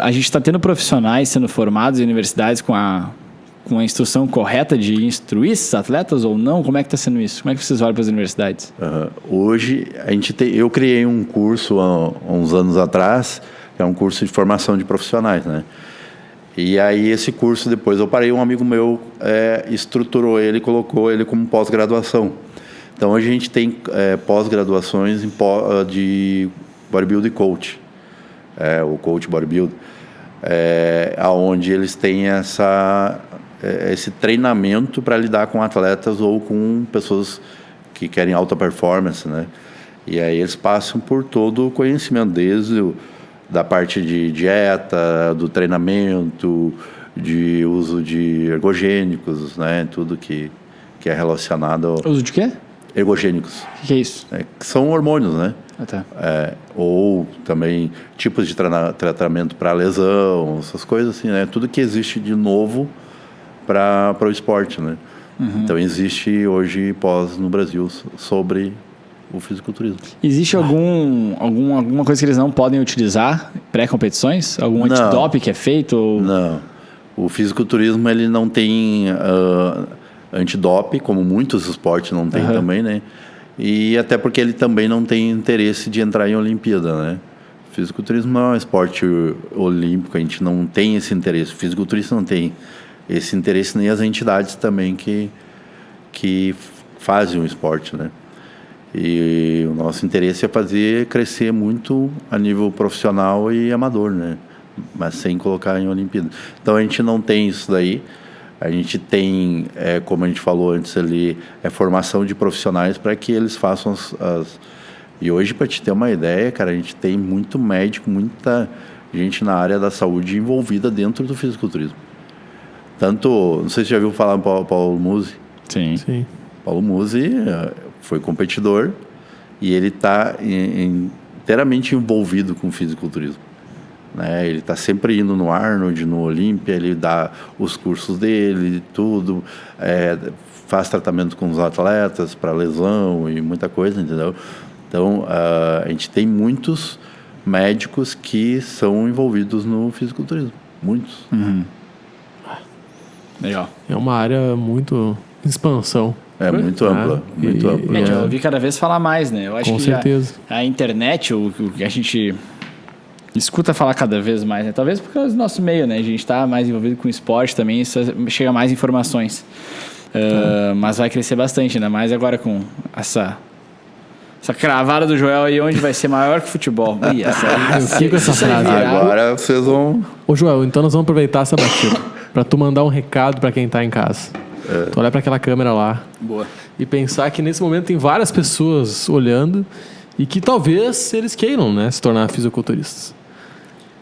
a gente está tendo profissionais sendo formados em universidades com a instrução correta de instruir esses atletas ou não? Como é que está sendo isso? Como é que vocês olham para as universidades? Hoje, eu criei um curso há uns anos atrás, que é um curso de formação de profissionais, né? E aí esse curso, depois eu parei, um amigo meu estruturou ele, colocou ele como pós-graduação. Então, hoje a gente tem pós-graduações de bodybuilding coach, o coach bodybuilding, onde eles têm esse treinamento para lidar com atletas ou com pessoas que querem alta performance, né? E aí eles passam por todo o conhecimento, desde da parte de dieta, do treinamento, de uso de ergogênicos, né? Tudo que é relacionado ao... Uso de quê? Ergogênicos. O que é isso? Que são hormônios, né? Tá. Ou também tipos de tratamento para lesão, essas coisas assim, né? Tudo que existe de novo para o esporte, né? Então existe hoje pós no Brasil sobre o fisiculturismo. Existe alguma coisa que eles não podem utilizar pré-competições? Algum antidoping que é feito? Ou... Não. O fisiculturismo ele não tem antidoping, como muitos esportes não têm também, né? E até porque ele também não tem interesse de entrar em Olimpíada, né? O fisiculturismo não é um esporte olímpico, a gente não tem esse interesse. O fisiculturista não tem esse interesse nem as entidades também que fazem o esporte, né? E o nosso interesse é fazer crescer muito a nível profissional e amador, né? Mas sem colocar em Olimpíada. Então a gente não tem isso daí. A gente tem, como a gente falou antes ali, formação de profissionais para que eles façam as... E hoje, para te ter uma ideia, cara, a gente tem muito médico, muita gente na área da saúde envolvida dentro do fisiculturismo. Tanto, não sei se você já viu falar do Paulo Musi. Sim. Paulo Musi foi competidor e ele está inteiramente envolvido com o fisiculturismo. Né? Ele está sempre indo no Arnold, no Olímpia, ele dá os cursos dele, tudo, faz tratamento com os atletas para lesão e muita coisa, entendeu? Então, a gente tem muitos médicos que são envolvidos no fisiculturismo. Muitos. Uhum. Legal. É uma área muito em expansão. Muito ampla. Muito ampla. Eu ouvi cada vez falar mais, né? Eu acho com que certeza. A internet, o que a gente escuta falar cada vez mais, né? Talvez por causa do nosso meio, né? A gente está mais envolvido com esporte também, isso chega mais informações. Mas vai crescer bastante, ainda mais agora com essa cravada do Joel aí, onde vai ser maior que o futebol. Eu fico essa frase. Agora vocês vão... Ô, Joel, então nós vamos aproveitar essa batida para tu mandar um recado para quem tá em casa. Tu olhar para aquela câmera lá. Boa. E pensar que nesse momento tem várias pessoas olhando e que talvez eles queiram, né, se tornar fisiculturistas.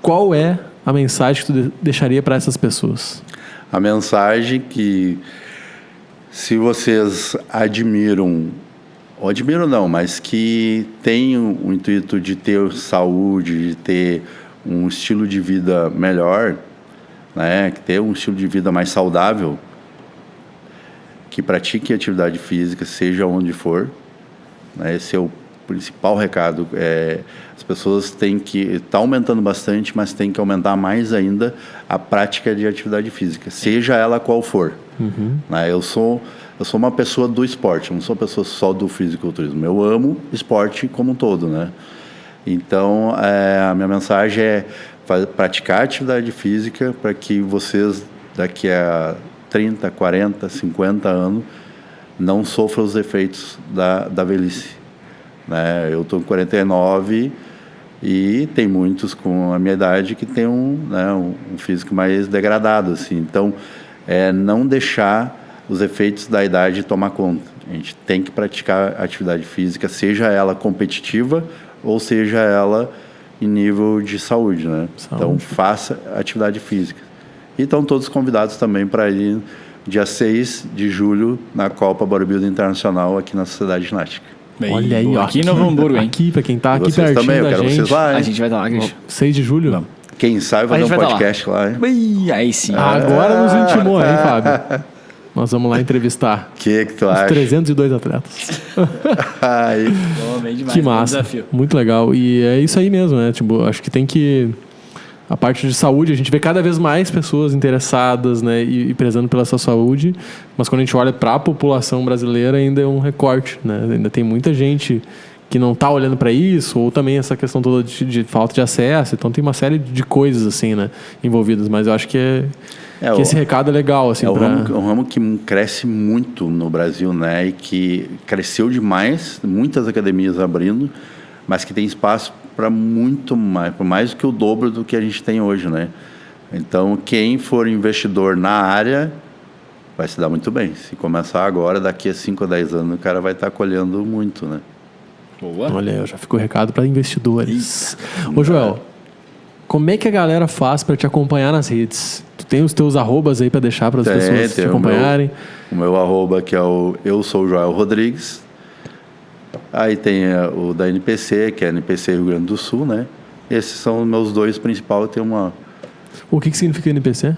Qual é a mensagem que tu deixaria para essas pessoas? A mensagem que, se vocês admiram não, mas que tem o intuito de ter saúde, de ter um estilo de vida melhor, né, que ter um estilo de vida mais saudável, que pratique atividade física, seja onde for, né, esse é o principal recado. As pessoas têm que... Está aumentando bastante, mas tem que aumentar mais ainda a prática de atividade física, seja ela qual for. Uhum. Né, eu sou uma pessoa do esporte, não sou uma pessoa só do fisiculturismo. Eu amo esporte como um todo, né? Então, a minha mensagem é praticar atividade física para que vocês, daqui a 30, 40, 50 anos, não sofram os efeitos da velhice. Né? Eu estou com 49 e tem muitos com a minha idade que tem um físico mais degradado, assim. Então, não deixar os efeitos da idade tomar conta. A gente tem que praticar atividade física, seja ela competitiva ou seja ela em nível de saúde, né? Então, faça atividade física. E estão todos convidados também para ir dia 6 de julho na Copa Bodybuilding Internacional aqui na Sociedade Ginástica. Olha aí, ó. Aqui em Novo Hamburgo, hein? Aqui, para quem tá aqui vocês pertinho também, da eu quero gente. vocês lá, hein? A gente vai estar lá, Cristian. 6 de julho? Vamos. Quem sabe fazer um podcast lá, hein? Aí sim. Agora nos intimou, hein, Fábio? Nós vamos lá entrevistar Que tu os acha? 302 atletas. Aí. Bem demais, Que massa. desafio. Muito legal. E é isso aí mesmo, né? Tipo, acho que tem que... A parte de saúde, a gente vê cada vez mais pessoas interessadas, né, e prezando pela sua saúde, mas quando a gente olha para a população brasileira ainda é um recorte, né? Ainda tem muita gente que não está olhando para isso, ou também essa questão toda de falta de acesso, então tem uma série de coisas assim, né, envolvidas, mas eu acho que esse recado é legal, assim, um ramo que cresce muito no Brasil, né, e que cresceu demais, muitas academias abrindo, mas que tem espaço para muito mais, por mais do que o dobro do que a gente tem hoje, né? Então, quem for investidor na área vai se dar muito bem. Se começar agora, daqui a 5 ou 10 anos, o cara vai estar colhendo muito, né? Boa. Olha, eu já fico o recado para investidores. Ô, Joel, como é que a galera faz para te acompanhar nas redes? Tu tem os teus arrobas aí para deixar para as pessoas te acompanharem? O meu arroba, que é o Eu Sou Joel Rodrigues. Aí tem o da NPC, que é NPC Rio Grande do Sul, né? Esses são os meus dois principais. Tem uma... O que significa NPC?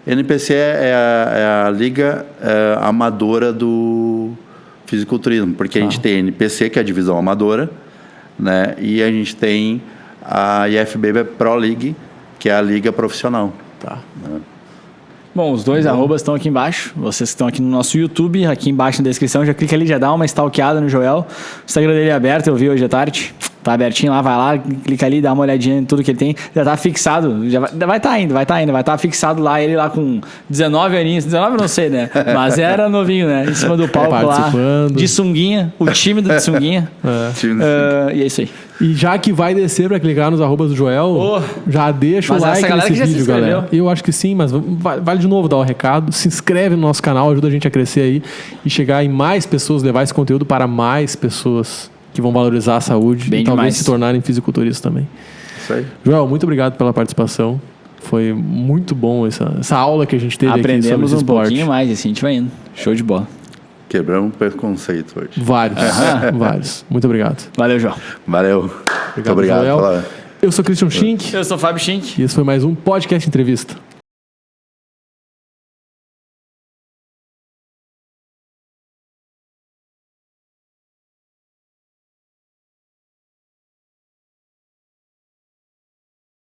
NPC é a Liga Amadora do Fisiculturismo, porque a gente tem a NPC, que é a divisão amadora, né? E a gente tem a IFBB Pro League, que é a liga profissional. Tá. Né? Bom, os dois arrobas estão aqui embaixo. Vocês que estão aqui no nosso YouTube, aqui embaixo na descrição, já clica ali, já dá uma stalkeada no Joel. O Instagram dele é aberto, eu vi hoje à tarde. Tá abertinho lá, vai lá, clica ali, dá uma olhadinha em tudo que ele tem. Já tá fixado, já vai tá fixado lá, ele lá com 19 aninhos, 19 eu não sei, né? Mas era novinho, né? Em cima do palco lá, de sunguinha, o tímido de sunguinha. E é isso aí. E já que vai descer pra clicar nos arrobas do Joel, já deixa o like nesse vídeo, galera. Eu acho que sim, mas vale de novo dar o recado. Se inscreve no nosso canal, ajuda a gente a crescer aí e chegar em mais pessoas, levar esse conteúdo para mais pessoas que vão valorizar a saúde e talvez se tornarem fisiculturistas também. Isso aí. Joel, muito obrigado pela participação. Foi muito bom essa aula que a gente teve aqui sobre esse esporte. Aprendemos um pouquinho mais, assim a gente vai indo. Show de bola. Quebramos um preconceito hoje. Vários. Muito obrigado. Valeu, João. Valeu. Muito obrigado. Eu sou Christian Schink. Eu sou Fábio Schink. E esse foi mais um Podcast Entrevista.